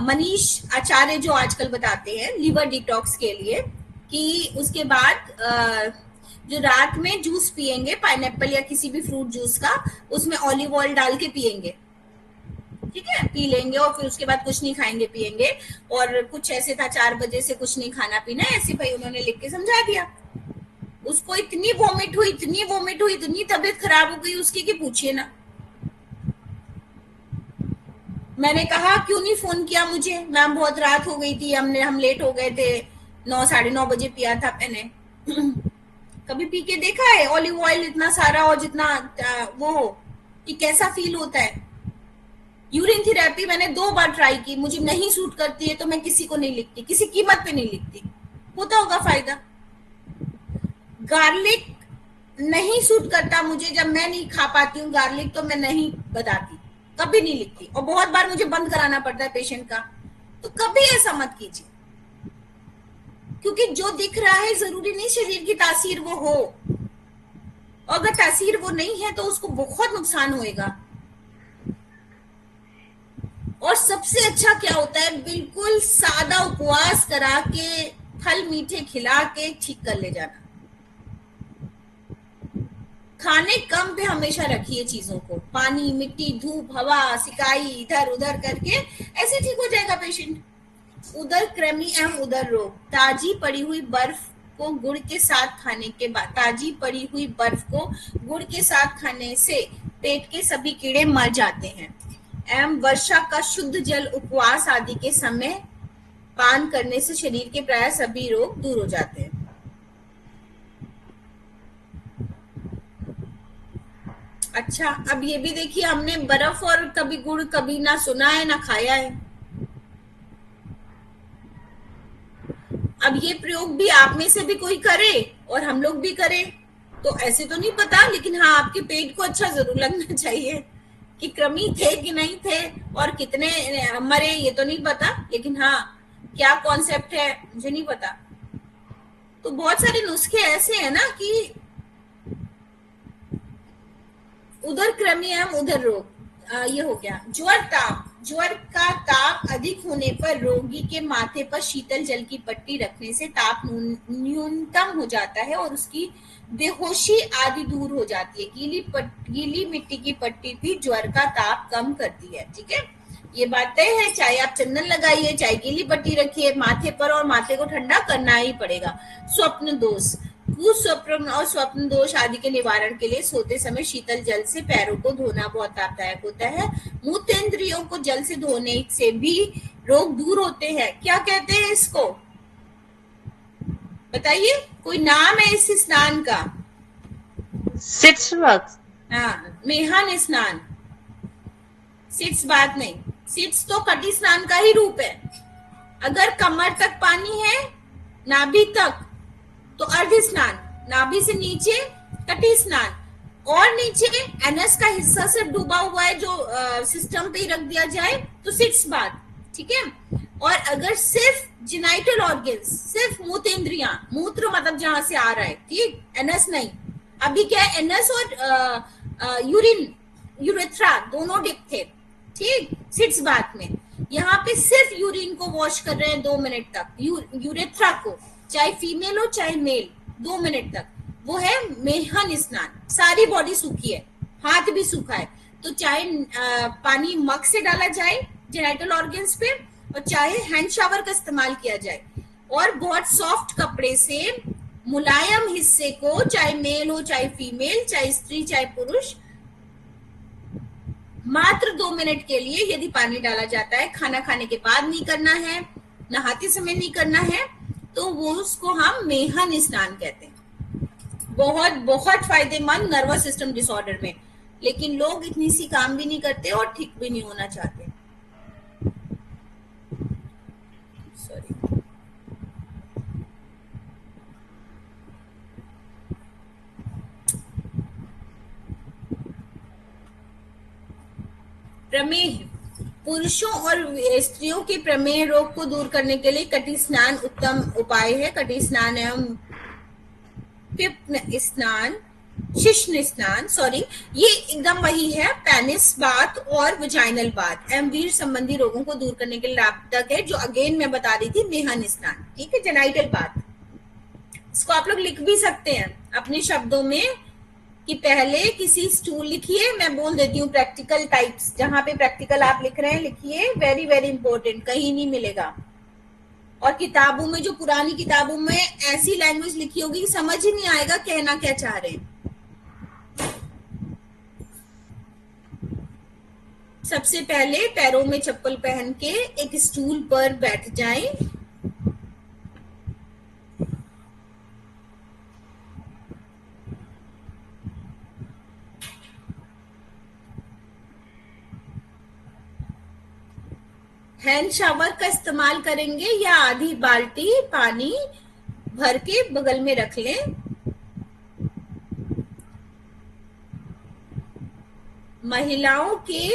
मनीष आचार्य जो आजकल बताते हैं लीवर डिटॉक्स के लिए, कि उसके बाद जो रात में जूस पिएंगे पाइनएप्पल या किसी भी फ्रूट जूस का, उसमें ऑलिव ऑयल डाल के पिएंगे, ठीक है, पी लेंगे और फिर उसके बाद कुछ नहीं खाएंगे पिएंगे। और कुछ ऐसे था 4 बजे से कुछ नहीं खाना पीना, ऐसे भाई उन्होंने लिख के समझा दिया। उसको इतनी वोमिट हुई, इतनी तबीयत खराब हो गई उसकी कि पूछिए ना। मैंने कहा क्यों नहीं फोन किया मुझे, मैम बहुत रात हो गई थी, हम लेट हो गए थे, 9 साढ़े 9 बजे पिया था मैंने। कभी पी के देखा है ऑलिव ऑयल इतना सारा और जितना वो, कि कैसा फील होता है? यूरिन थेरेपी मैंने 2 बार ट्राई की, मुझे नहीं सूट करती है तो मैं किसी को नहीं लिखती, किसी कीमत पे नहीं लिखती, होता होगा फायदा। गार्लिक नहीं सूट करता मुझे, जब मैं नहीं खा पाती हूँ गार्लिक तो मैं नहीं बताती, कभी नहीं लिखती, और बहुत बार मुझे बंद कराना पड़ता है पेशेंट का। तो कभी ऐसा मत कीजिए, क्योंकि जो दिख रहा है जरूरी नहीं शरीर की तासीर वो हो, और अगर तासीर वो नहीं है तो उसको बहुत नुकसान होएगा। और सबसे अच्छा क्या होता है, बिल्कुल सादा उपवास करा के फल मीठे खिला के ठीक कर ले जाना। खाने कम पे हमेशा रखिए चीजों को, पानी मिट्टी धूप हवा सिकाई इधर उधर करके ऐसे ठीक हो जाएगा पेशेंट। उदर कृमि एवं उदर रोग। ताजी पड़ी हुई बर्फ को गुड़ के साथ खाने के बाद, ताजी पड़ी हुई बर्फ को गुड़ के साथ खाने से पेट के सभी कीड़े मर जाते हैं। एवं वर्षा का शुद्ध जल उपवास आदि के समय पान करने से शरीर के प्राय सभी रोग दूर हो जाते हैं। अच्छा, अब ये भी देखिए, हमने बर्फ और कभी गुड़ कभी ना सुना है ना खाया है। अब ये प्रयोग भी आप में से भी कोई करे और हम लोग भी करें तो ऐसे तो नहीं पता, लेकिन हाँ आपके पेट को अच्छा जरूर लगना चाहिए कि कृमि थे कि नहीं थे और कितने मरे, ये तो नहीं पता, लेकिन हाँ क्या कॉन्सेप्ट है मुझे नहीं पता। तो बहुत सारे नुस्खे ऐसे हैं ना कि उधर कृमियम उधर रोग। ये हो गया ज्वर ताप। ज्वर का ताप अधिक होने पर रोगी के माथे पर शीतल जल की पट्टी रखने से ताप न्यूनतम हो जाता है और उसकी बेहोशी आदि दूर हो जाती है। गीली मिट्टी की पट्टी भी ज्वर का ताप कम करती है। ठीक है, ये बात तय है, चाहे आप चंदन लगाइए चाहे गीली पट्टी रखिए माथे पर, और माथे को ठंडा करना ही पड़ेगा। स्वप्न दोष, कुस्वप्न और स्वप्न दोष आदि के निवारण के लिए सोते समय शीतल जल से पैरों को धोना बहुत लाभदायक होता है। मूत्रेंद्रियों को जल से धोने से भी रोग दूर होते हैं। क्या कहते हैं इसको बताइए, कोई नाम है इस स्नान का? सिट्स बात। हाँ, मेहन स्नान। सिट्स बात नहीं, सिट्स तो कटी स्नान का ही रूप है। अगर कमर तक पानी है नाभि तक तो अर्ध स्नान, नाभि से नीचे कटी स्नान, और नीचे एनस का हिस्सा सिर्फ डूबा हुआ है जो सिस्टम पे ही रख दिया जाए तो सिट्स बात। ठीक है, और अगर सिर्फ जेनाइटल ऑर्गन्स, सिर्फ मूत्रेंद्रियां, मूत्र मतलब जहां से आ रहा है, ठीक, एनस नहीं। अभी क्या है, एनस और यूरिन, यूरेथ्रा दोनों डिप थे, ठीक, सिट्स बात में। यहाँ पे सिर्फ यूरिन को वॉश कर रहे हैं 2 मिनट तक, यूरेथ्रा को, चाहे फीमेल हो चाहे मेल, 2 मिनट तक, वो है मेहन स्नान। सारी बॉडी सूखी है, हाथ भी सूखा है, तो चाहे पानी मग से डाला जाए जेनाइटल ऑर्गन्स पे और चाहे हैंड शावर का इस्तेमाल किया जाए, और बहुत सॉफ्ट कपड़े से मुलायम हिस्से को, चाहे मेल हो चाहे फीमेल, चाहे स्त्री चाहे पुरुष, मात्र 2 मिनट के लिए यदि पानी डाला जाता है, खाना खाने के बाद नहीं करना है, नहाते समय नहीं करना है, तो वो उसको हम मेहन स्नान कहते हैं। बहुत बहुत फायदेमंद नर्वस सिस्टम डिसऑर्डर में, लेकिन लोग इतनी सी काम भी नहीं करते और ठीक भी नहीं होना चाहते। सॉरी। प्रमेह, पुरुषों और स्त्रियों के प्रमेह रोग को दूर करने के लिए कटी स्नान उत्तम उपाय है। कटी स्नान एवं पिप्न स्नान, शिश्न स्नान, सॉरी, ये एकदम वही है, पेनिस बात और वजाइनल बात एवं वीर संबंधी रोगों को दूर करने के लिए लाभदायक है, जो अगेन मैं बता रही थी, मेहन स्नान। ठीक है, जेनाइटल बात, इसको आप लोग लिख भी सकते हैं अपने शब्दों में कि पहले किसी स्टूल लिखिए, मैं बोल देती हूँ प्रैक्टिकल टाइप्स, जहां पे प्रैक्टिकल आप लिख रहे हैं लिखिए, वेरी वेरी इंपॉर्टेंट, कहीं नहीं मिलेगा। और किताबों में, जो पुरानी किताबों में ऐसी लैंग्वेज लिखी होगी कि समझ ही नहीं आएगा कहना क्या चाह रहे हैं। सबसे पहले पैरों में चप्पल पहन के एक स्टूल पर बैठ जाएं, हैंड शावर का इस्तेमाल करेंगे या आधी बाल्टी पानी भर के बगल में रख लें। महिलाओं के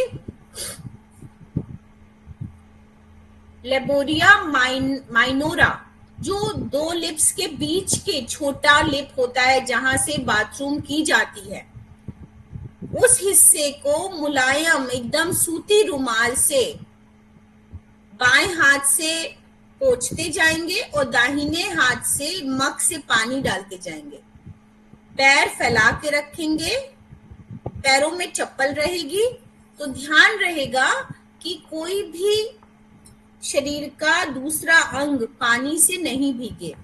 लेबोरिया माइनोरा, जो 2 लिप्स के बीच के छोटा लिप होता है जहां से बाथरूम की जाती है, उस हिस्से को मुलायम एकदम सूती रुमाल से बाएं हाथ से पोंछते जाएंगे और दाहिने हाथ से मग से पानी डालते जाएंगे। पैर फैला के रखेंगे, पैरों में चप्पल रहेगी, तो ध्यान रहेगा कि कोई भी शरीर का दूसरा अंग पानी से नहीं भीगे।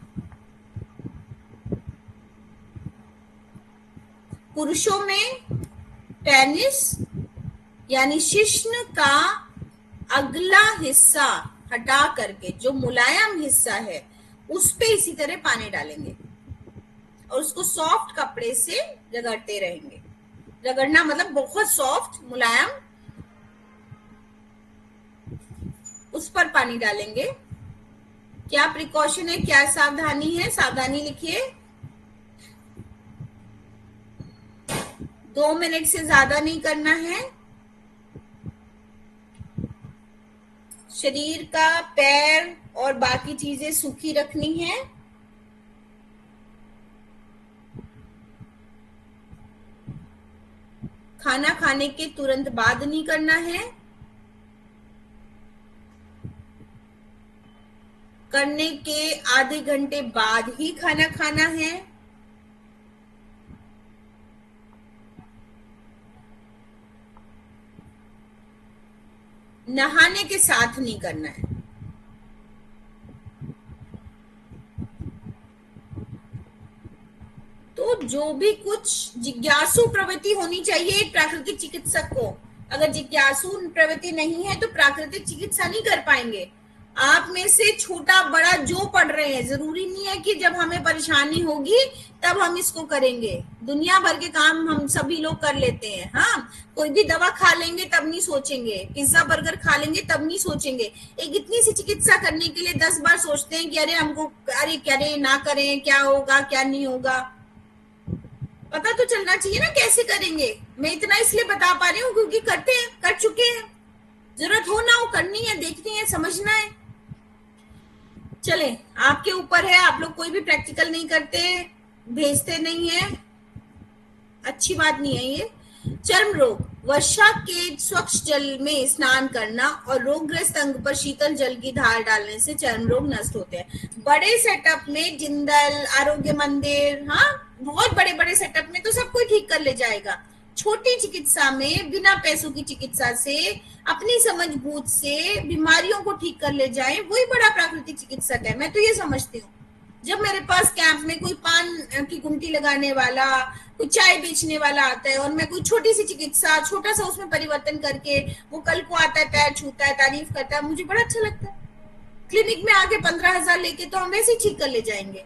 पुरुषों में पेनिस यानी शिश्न का अगला हिस्सा हटा करके जो मुलायम हिस्सा है उस पे इसी तरह पानी डालेंगे और उसको सॉफ्ट कपड़े से रगड़ते रहेंगे। रगड़ना मतलब बहुत सॉफ्ट मुलायम, उस पर पानी डालेंगे। क्या प्रिकॉशन है, क्या सावधानी है, सावधानी लिखिए। 2 मिनट से ज्यादा नहीं करना है। शरीर का पैर और बाकी चीजें सूखी रखनी है। खाना खाने के तुरंत बाद नहीं करना है। करने के आधे घंटे बाद ही खाना खाना है। नहाने के साथ नहीं करना है। तो जो भी कुछ जिज्ञासु प्रवृत्ति होनी चाहिए एक प्राकृतिक चिकित्सक को, अगर जिज्ञासु प्रवृत्ति नहीं है तो प्राकृतिक चिकित्सा नहीं कर पाएंगे। आप में से छोटा बड़ा जो पढ़ रहे हैं, जरूरी नहीं है कि जब हमें परेशानी होगी तब हम इसको करेंगे। दुनिया भर के काम हम सभी लोग कर लेते हैं। हाँ, कोई भी दवा खा लेंगे तब नहीं सोचेंगे, पिज्जा बर्गर खा लेंगे तब नहीं सोचेंगे। एक इतनी सी चिकित्सा करने के लिए 10 बार सोचते हैं कि अरे हमको, अरे करे ना करें, क्या होगा क्या नहीं होगा। पता तो चलना चाहिए ना कैसे करेंगे। मैं इतना इसलिए बता पा रही हूँ क्योंकि करते हैं, कर चुके हैं। जरूरत हो ना हो करनी है, देखनी है, समझना है। चले, आपके ऊपर है। आप लोग कोई भी प्रैक्टिकल नहीं करते, भेजते नहीं है, अच्छी बात नहीं है ये। चर्म रोग, वर्षा के स्वच्छ जल में स्नान करना और रोगग्रस्त अंग पर शीतल जल की धार डालने से चर्म रोग नष्ट होते हैं। बड़े सेटअप में जिंदल, आरोग्य मंदिर, हाँ बहुत बड़े बड़े सेटअप में तो सब कोई ठीक कर ले जाएगा। छोटी चिकित्सा में बिना पैसों की चिकित्सा से, अपनी समझ बूझ से बीमारियों को ठीक कर ले जाए, वही बड़ा प्राकृतिक चिकित्सक है। मैं तो ये समझती हूँ। जब मेरे पास कैंप में कोई पान की गुंटी लगाने वाला, कोई चाय बेचने वाला आता है और मैं कोई छोटी सी चिकित्सा, छोटा सा उसमें परिवर्तन करके वो कल को आता है, पैर छूता है, तारीफ करता है, मुझे बड़ा अच्छा लगता है। क्लिनिक में आके 15,000 लेके तो हम वैसे ही ठीक कर ले जाएंगे।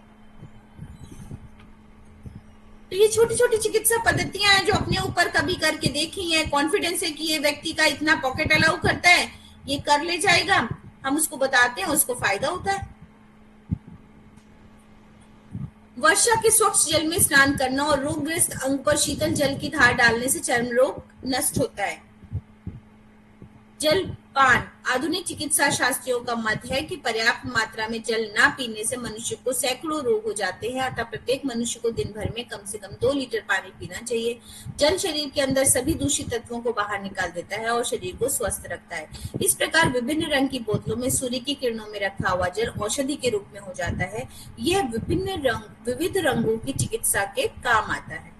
तो ये छोटी छोटी चिकित्सा पद्धतियां हैं जो अपने ऊपर कभी करके देखी है, कॉन्फिडेंस है कि ये व्यक्ति का इतना पॉकेट अलाउ करता है, ये कर ले जाएगा, हम उसको बताते हैं, उसको फायदा होता है। वर्षा के स्वच्छ जल में स्नान करना और रोगग्रस्त अंग पर शीतल जल की धार डालने से चर्म रोग नष्ट होता है। जलपान, आधुनिक चिकित्सा शास्त्रियों का मत है कि पर्याप्त मात्रा में जल ना पीने से मनुष्य को सैकड़ों रोग हो जाते हैं। अतः प्रत्येक मनुष्य को दिन भर में कम से कम 2 लीटर पानी पीना चाहिए। जल शरीर के अंदर सभी दूषित तत्वों को बाहर निकाल देता है और शरीर को स्वस्थ रखता है। इस प्रकार विभिन्न रंग की बोतलों में सूर्य की किरणों में रखा हुआ जल औषधि के रूप में हो जाता है। यह विविध रंगों की चिकित्सा के काम आता है।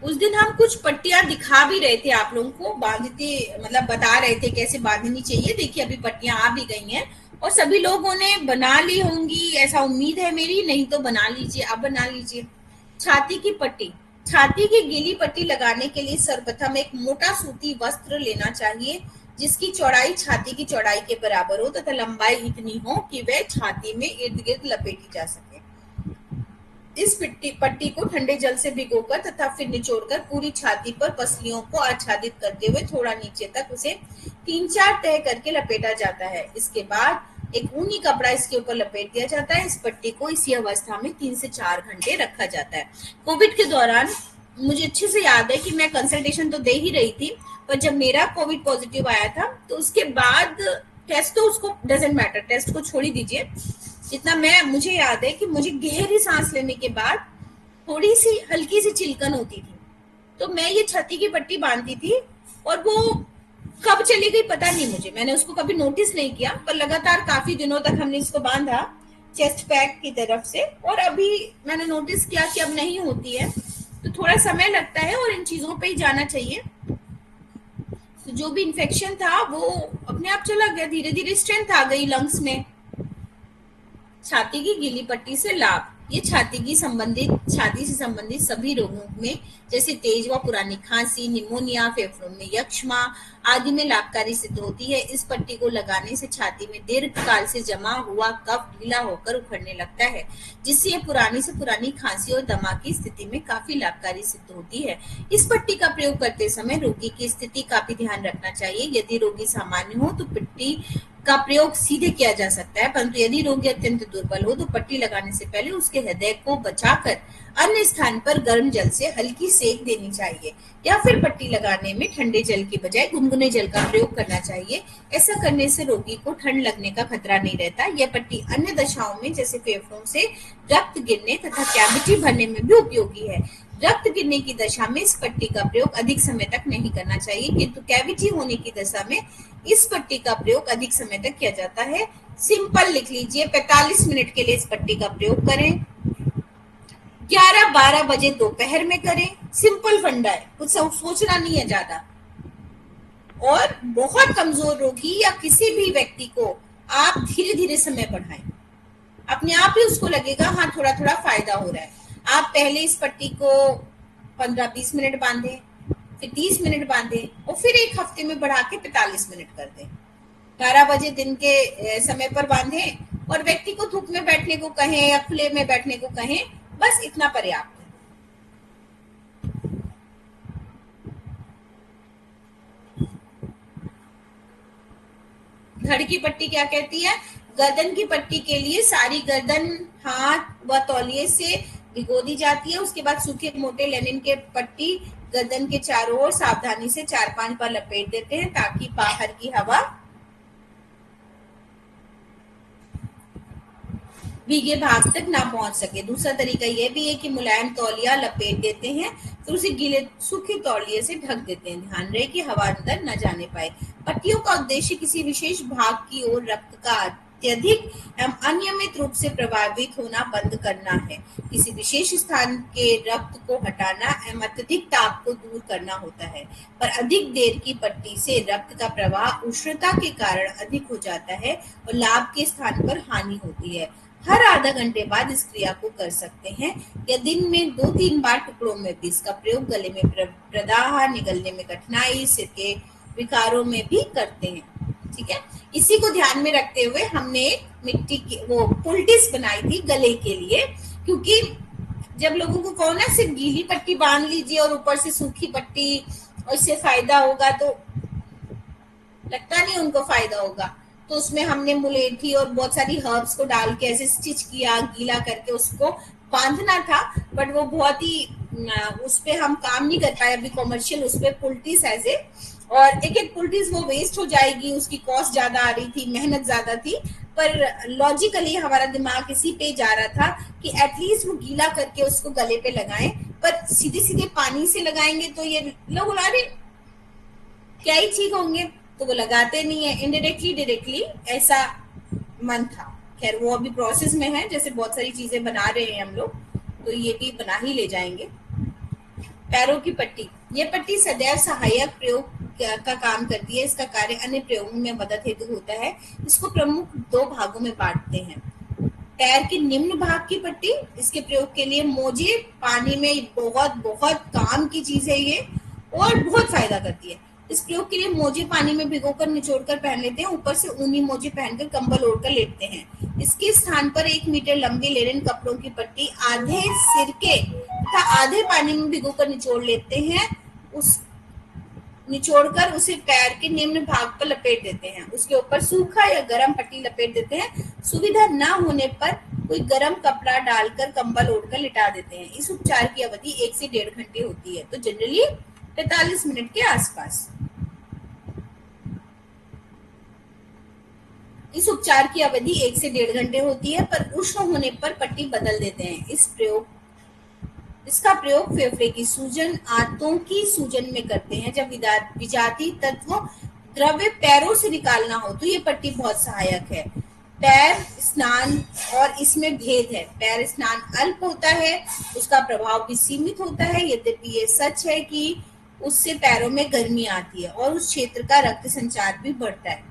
उस दिन हम कुछ पट्टियां दिखा भी रहे थे आप लोगों को, बांधते मतलब बता रहे थे कैसे बांधनी चाहिए। देखिए अभी पट्टियां आ भी गई हैं और सभी लोगों ने बना ली होंगी, ऐसा उम्मीद है मेरी। नहीं तो बना लीजिए, अब बना लीजिए। छाती की पट्टी, छाती की गीली पट्टी लगाने के लिए सर्वप्रथम एक मोटा सूती वस्त्र लेना चाहिए जिसकी चौड़ाई छाती की चौड़ाई के बराबर हो तथा लंबाई इतनी हो कि वह छाती में इर्द गिर्द लपेटी जा सके। इस पट्टी को ठंडे जल से भिगोकर तथा फिर निचोड़कर पूरी छाती पर पसलियों को आच्छादित करते हुए थोड़ा नीचे तक उसे 3-4 तह करके लपेटा जाता है। इसके बाद एक ऊनी कपड़ा इसके ऊपर लपेट दिया जाता है। इस पट्टी को इसी अवस्था में 3 से 4 घंटे रखा जाता है। कोविड के दौरान मुझे अच्छे से याद है कि मैं कंसल्टेशन तो दे ही रही थी, पर जब मेरा कोविड पॉजिटिव आया था तो उसके बाद टेस्ट, तो उसको डजेंट मैटर, टेस्ट को छोड़ ही दीजिए। जितना मुझे याद है कि मुझे गहरी सांस लेने के बाद थोड़ी सी हल्की सी चिलकन होती थी, तो मैं ये छाती की पट्टी बांधती थी और वो कब चली गई पता नहीं मुझे, मैंने उसको कभी नोटिस नहीं किया। पर लगातार काफी दिनों तक हमने इसको बांधा चेस्ट पैक की तरफ से, और अभी मैंने नोटिस किया कि अब नहीं होती है। तो थोड़ा समय लगता है और इन चीजों पे ही जाना चाहिए। तो जो भी इन्फेक्शन था वो अपने आप चला गया, धीरे धीरे स्ट्रेंथ आ गई लंग्स में। छाती की गीली पट्टी से लाभ, ये छाती से संबंधित सभी रोगों में जैसे तेज व पुरानी खांसी, निमोनिया, फेफड़ों में यक्ष्मा आदि में लाभकारी सिद्ध होती है। इस पट्टी को लगाने से छाती में दीर्घ काल से जमा हुआ कफ ढीला होकर उखड़ने लगता है, जिससे यह पुरानी से पुरानी खांसी और दमा की स्थिति में काफी लाभकारी सिद्ध होती है। इस पट्टी का प्रयोग करते समय रोगी की स्थिति का भी ध्यान रखना चाहिए। यदि रोगी सामान्य हो तो पट्टी का प्रयोग सीधे किया जा सकता है, परंतु यदि रोगी अत्यंत दुर्बल हो तो पट्टी लगाने से पहले उसके हृदय को बचाकर अन्य स्थान पर गर्म जल से हल्की सेक देनी चाहिए, या फिर पट्टी लगाने में ठंडे जल की बजाय गुनगुने जल का प्रयोग करना चाहिए। ऐसा करने से रोगी को ठंड लगने का खतरा नहीं रहता। यह पट्टी अन्य दशाओं में जैसे फेफड़ों से रक्त गिरने तथा कैविटी भरने में भी उपयोगी है। रक्त गिरने की दशा में इस पट्टी का प्रयोग अधिक समय तक नहीं करना चाहिए, किंतु कैविटी होने की दशा में इस पट्टी का प्रयोग अधिक समय तक किया जाता है। सिंपल लिख लीजिए, 45 मिनट के लिए इस पट्टी का प्रयोग करें, 11-12 बजे दोपहर में करें। सिंपल फंडा है, कुछ सोचना नहीं है ज्यादा। और बहुत कमजोर रोगी या किसी भी व्यक्ति को आप धीरे धीरे समय बढ़ाएं, अपने आप ही उसको लगेगा हाँ थोड़ा थोड़ा फायदा हो रहा है। आप पहले इस पट्टी को 15-20 मिनट बांधे, फिर 30 मिनट बांधे और फिर एक हफ्ते में बढ़ा के 45 मिनट कर दें। 12 बजे दिन के समय पर बांधे और व्यक्ति को धूप में बैठने को कहें या खुले में बैठने को कहें, बस इतना पर्याप्त है। धड़ की पट्टी क्या कहती है? गर्दन की पट्टी के लिए सारी गर्दन हाथ व तौलिए से भिगो दी जाती है। उसके बाद सूखे मोटे लेनिन के पट्टी गर्दन के चारों ओर सावधानी से 4-5 बार लपेट देते हैं ताकि बाहर की हवा भीगे भाग तक ना पहुंच सके। दूसरा तरीका यह भी है कि मुलायम तौलिया लपेट देते हैं, फिर उसे गीले सूखे तौलिए से ढक देते हैं। ध्यान रहे कि हवा अंदर न जाने पाए। पट्टियों का उद्देश्य किसी विशेष भाग की ओर रक्त का अत्यधिक एवं अनियमित रूप से प्रभावित होना बंद करना है। किसी विशेष स्थान के रक्त को हटाना एवं अत्यधिक ताप को दूर करना होता है। पर अधिक देर की पट्टी से रक्त का प्रवाह उष्णता के कारण अधिक हो जाता है और लाभ के स्थान पर हानि होती है। हर आधा घंटे बाद इस क्रिया को कर सकते हैं या दिन में 2-3 बार टुकड़ों में भी इसका प्रयोग गले में प्रदाह, निगलने में कठिनाई, सिर के विकारों में भी करते हैं। ठीक है, इसी को ध्यान में रखते हुए हमने मिट्टी की वो पुल्टिस बनाई थी गले के लिए, क्योंकि जब लोगों को कहो ना सिर्फ गीली पट्टी बांध लीजिए और ऊपर से सूखी पट्टी और इससे फायदा होगा, तो लगता नहीं उनको फायदा होगा। तो उसमें हमने मुलेठी और बहुत सारी हर्ब्स को डाल के ऐसे स्टिच किया, गीला करके उसको बांधना था, बट वो बहुत ही उस पे हम काम नहीं कर पाए अभी कॉमर्शियल उस पे पुल्टिस ऐसे, और एक पुल्टिस वो वेस्ट हो जाएगी, उसकी कॉस्ट ज्यादा आ रही थी, मेहनत ज्यादा थी। पर लॉजिकली हमारा दिमाग इसी पे जा रहा था कि एटलीस्ट वो गीला करके उसको गले पे लगाएं, पर सीधे सीधे पानी से लगाएंगे तो ये लोग बोला रहे क्या ही ठीक होंगे, तो वो लगाते नहीं है। इनडायरेक्टली डायरेक्टली ऐसा मन था। खैर वो अभी प्रोसेस में है, जैसे बहुत सारी चीजें बना रहे हैं हम लोग, तो ये भी बना ही ले जाएंगे। पैरों की पट्टी, ये पट्टी सदैव सहायक प्रयोग का काम करती है। इसका कार्य अन्य प्रयोगों में मदद हेतु होता है। इसको प्रमुख 2 भागों में बांटते हैं। पैर के निम्न भाग की पट्टी, इसके प्रयोग के लिए मोजे पानी में बहुत बहुत काम की चीज है ये और बहुत फायदा करती है। इस प्रयोग के लिए मोजे पानी में भिगोकर निचोड़कर पहन लेते हैं, ऊपर से ऊनी मोजे पहनकर कंबल ओढ़कर लेटते हैं। इसके स्थान पर 1 मीटर लंबी लेनिन कपड़ों की पट्टी आधे सिरके तथा आधे पानी में भिगोकर निचोड़ लेते हैं। निचोड़कर उसे पैर के निम्न भाग पर लपेट देते हैं। उसके ऊपर सूखा या गर्म पट्टी लपेट देते हैं। सुविधा न होने पर कोई गर्म कपड़ा डालकर कंबल ओढ़कर लिटा देते हैं। इस उपचार की अवधि 1 से 1.5 घंटे होती है, तो जनरली 45 मिनट के आसपास। इस उपचार की अवधि 1 से 1.5 घंटे होती है, पर उष्ण होने पर पट्टी बदल देते हैं। इसका प्रयोग फेफड़े की सूजन, आंतों की सूजन में करते हैं। जब विजातीय तत्व द्रव्य पैरों से निकालना हो तो ये पट्टी बहुत सहायक है। पैर स्नान और इसमें भेद है। पैर स्नान अल्प होता है, उसका प्रभाव भी सीमित होता है। यद्यपि ये सच है कि उससे पैरों में गर्मी आती है और उस क्षेत्र का रक्त संचार भी बढ़ता है।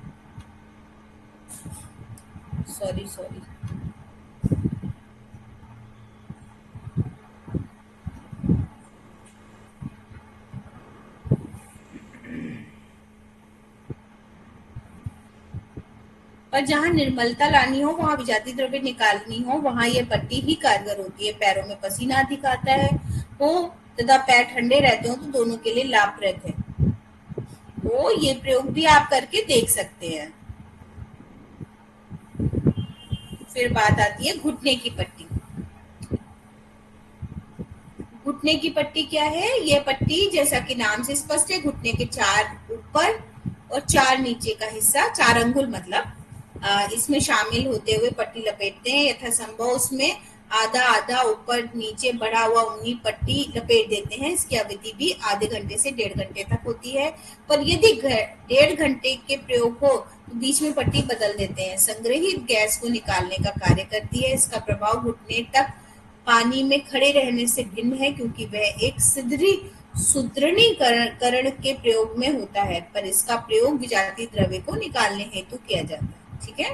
सॉरी पर जहां निर्मलता लानी हो, वहां विजातीय द्रव्य निकालनी हो, वहां यह पट्टी ही कारगर होती है। पैरों में पसीना अधिक आता है हो तथा पैर ठंडे रहते हो तो दोनों के लिए लाभप्रद है। तो ये प्रयोग भी आप करके देख सकते हैं। फिर बात आती है घुटने की पट्टी। घुटने की पट्टी क्या है? यह पट्टी जैसा कि नाम से स्पष्ट है, घुटने के 4 ऊपर और 4 नीचे का हिस्सा, 4 अंगुल मतलब, इसमें शामिल होते हुए पट्टी लपेटते हैं। यथासंभव उसमें आधा आधा ऊपर नीचे बढ़ा हुआ ऊनी पट्टी लपेट देते हैं। इसकी अवधि भी आधे घंटे से 1.5 घंटे तक होती है। पर यदि 1.5 घंटे के प्रयोग हो तो बीच में पट्टी बदल देते हैं। संग्रहित गैस को निकालने का कार्य करती है। इसका प्रभाव घुटने तक पानी में खड़े रहने से भिन्न है, क्योंकि वह एक सुदृढ़ीकरण के प्रयोग में होता है, पर इसका प्रयोग विजातीय द्रव्य को निकालने हेतु किया जाता है। ठीक है,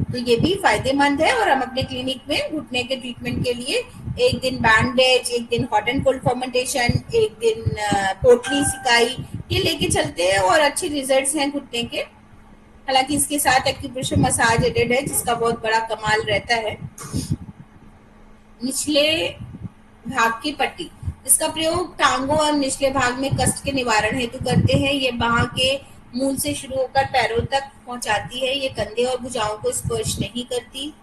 तो ये भी फायदेमंद है। और हम अपने क्लिनिक में घुटने के ट्रीटमेंट के लिए एक दिन बैंडेज, एक दिन हॉट एंड कोल्ड फर्मेंटेशन, एक दिन पोटली सिकाई, ये लेके चलते हैं और अच्छे रिजल्ट्स हैं घुटने के। हालांकि इसके साथ एक्यूप्रेशर मसाज एडेड है, जिसका बहुत बड़ा कमाल रहता है। निचले भाग की पट्टी, इसका प्रयोग टांगों और निचले भाग में कष्ट के निवारण हेतु करते हैं। ये बाह के मूल से शुरू होकर पैरों तक पहुंचाती है। ये कंधे और भुजाओं को स्पर्श नहीं करती।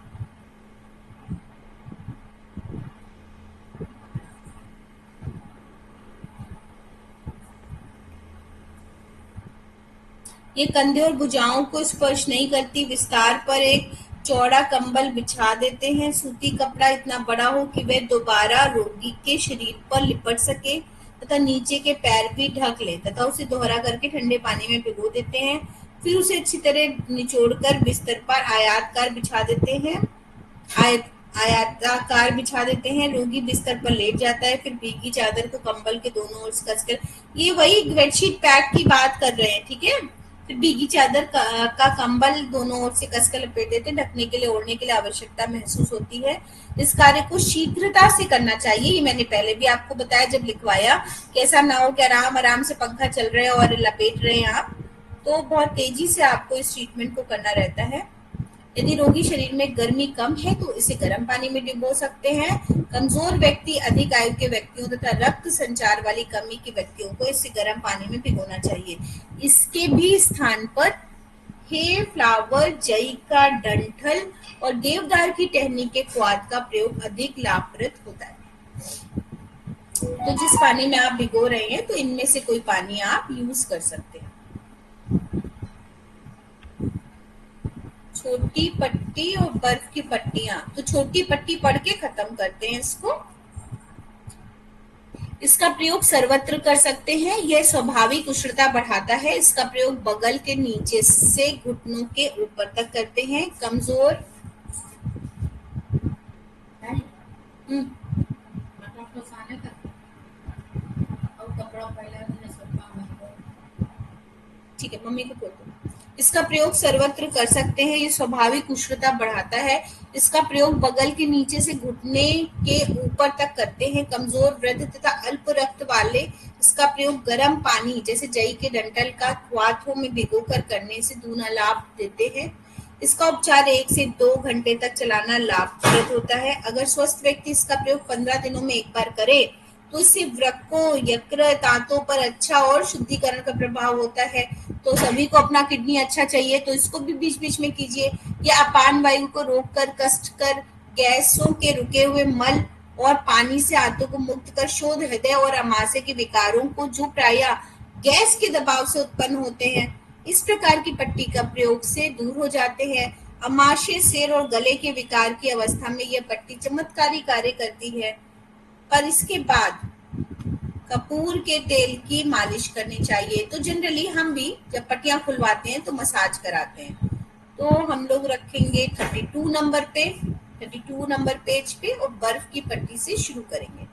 ये कंधे और भुजाओं को स्पर्श नहीं करती। विस्तार पर एक चौड़ा कंबल बिछा देते हैं। सूती कपड़ा इतना बड़ा हो कि वह दोबारा रोगी के शरीर पर लिपट सके तथा नीचे के पैर भी ढक ले, तथा उसे दोहरा करके ठंडे पानी में भिगो देते हैं। फिर उसे अच्छी तरह निचोड़कर बिस्तर पर आयताकार बिछा देते हैं। रोगी बिस्तर पर लेट जाता है। फिर भीगी चादर को कंबल के दोनों ओर से कसकर, ये वही बेडशीट पैक की बात कर रहे हैं, ठीक है। फिर भीगी चादर का कंबल दोनों ओर से कसकर लपेट देते हैं। ढकने के लिए, ओढ़ने के लिए आवश्यकता महसूस होती है। इस कार्य को शीघ्रता से करना चाहिए। ये मैंने पहले भी आपको बताया जब लिखवाया, कि ऐसा ना हो कि आराम से पंखा चल रहा है और लपेट रहे हैं आप, तो बहुत तेजी से आपको इस ट्रीटमेंट को करना रहता है। यदि रोगी शरीर में गर्मी कम है तो इसे गर्म पानी में डिबो सकते हैं। कमजोर व्यक्ति, अधिक आयु के व्यक्तियों तथा रक्त संचार वाली कमी के व्यक्तियों को इसे गर्म पानी में भिगोना चाहिए। इसके भी स्थान पर हे फ्लावर, जई का डंठल और देवदार की टहनी के क्वाथ का प्रयोग अधिक लाभप्रद होता है। तो जिस पानी में आप भिगो रहे हैं, तो इनमें से कोई पानी आप यूज कर सकते हैं। छोटी पट्टी और बर्फ की पट्टियां, तो छोटी पट्टी पढ़ के खत्म करते हैं इसको। इसका प्रयोग सर्वत्र कर सकते हैं। यह स्वाभाविक उष्णता बढ़ाता है। इसका प्रयोग बगल के नीचे से घुटनों के ऊपर तक करते हैं। कमजोर ठीक है, मम्मी को बोल दो। इसका प्रयोग सर्वत्र कर सकते हैं। ये स्वाभाविक उष्णता बढ़ाता है। इसका प्रयोग बगल के नीचे से घुटने के ऊपर तक करते हैं। कमजोर, वृद्ध तथा अल्प रक्त वाले इसका प्रयोग गर्म पानी जैसे जई के डंठल का क्वाथों में भिगोकर करने से दूना लाभ देते हैं। इसका उपचार 1 से 2 घंटे तक चलाना लाभप्रद होता है। अगर स्वस्थ व्यक्ति इसका प्रयोग 15 दिनों में एक बार करे तो इससे वृक्कों, यकृत, दांतों पर अच्छा और शुद्धिकरण का प्रभाव होता है। तो सभी को अपना किडनी अच्छा चाहिए, तो इसको भी बीच बीच में कीजिए। या अपान वायु को रोककर, कष्ट कर, गैसों के रुके हुए मल और पानी से आंतों को मुक्त कर शोध हृदय और अमाशय के विकारों को, जो प्रायः गैस के दबाव से उत्पन्न होते हैं, इस प्रकार की पट्टी का प्रयोग से दूर हो जाते हैं। अमाशय, सिर और गले के विकार की अवस्था में यह पट्टी चमत्कारी कार्य करती है। पर इसके बाद कपूर के तेल की मालिश करनी चाहिए। तो जनरली हम भी जब पट्टियां खुलवाते हैं तो मसाज कराते हैं। तो हम लोग रखेंगे 32 नंबर पेज पे और बर्फ की पट्टी से शुरू करेंगे।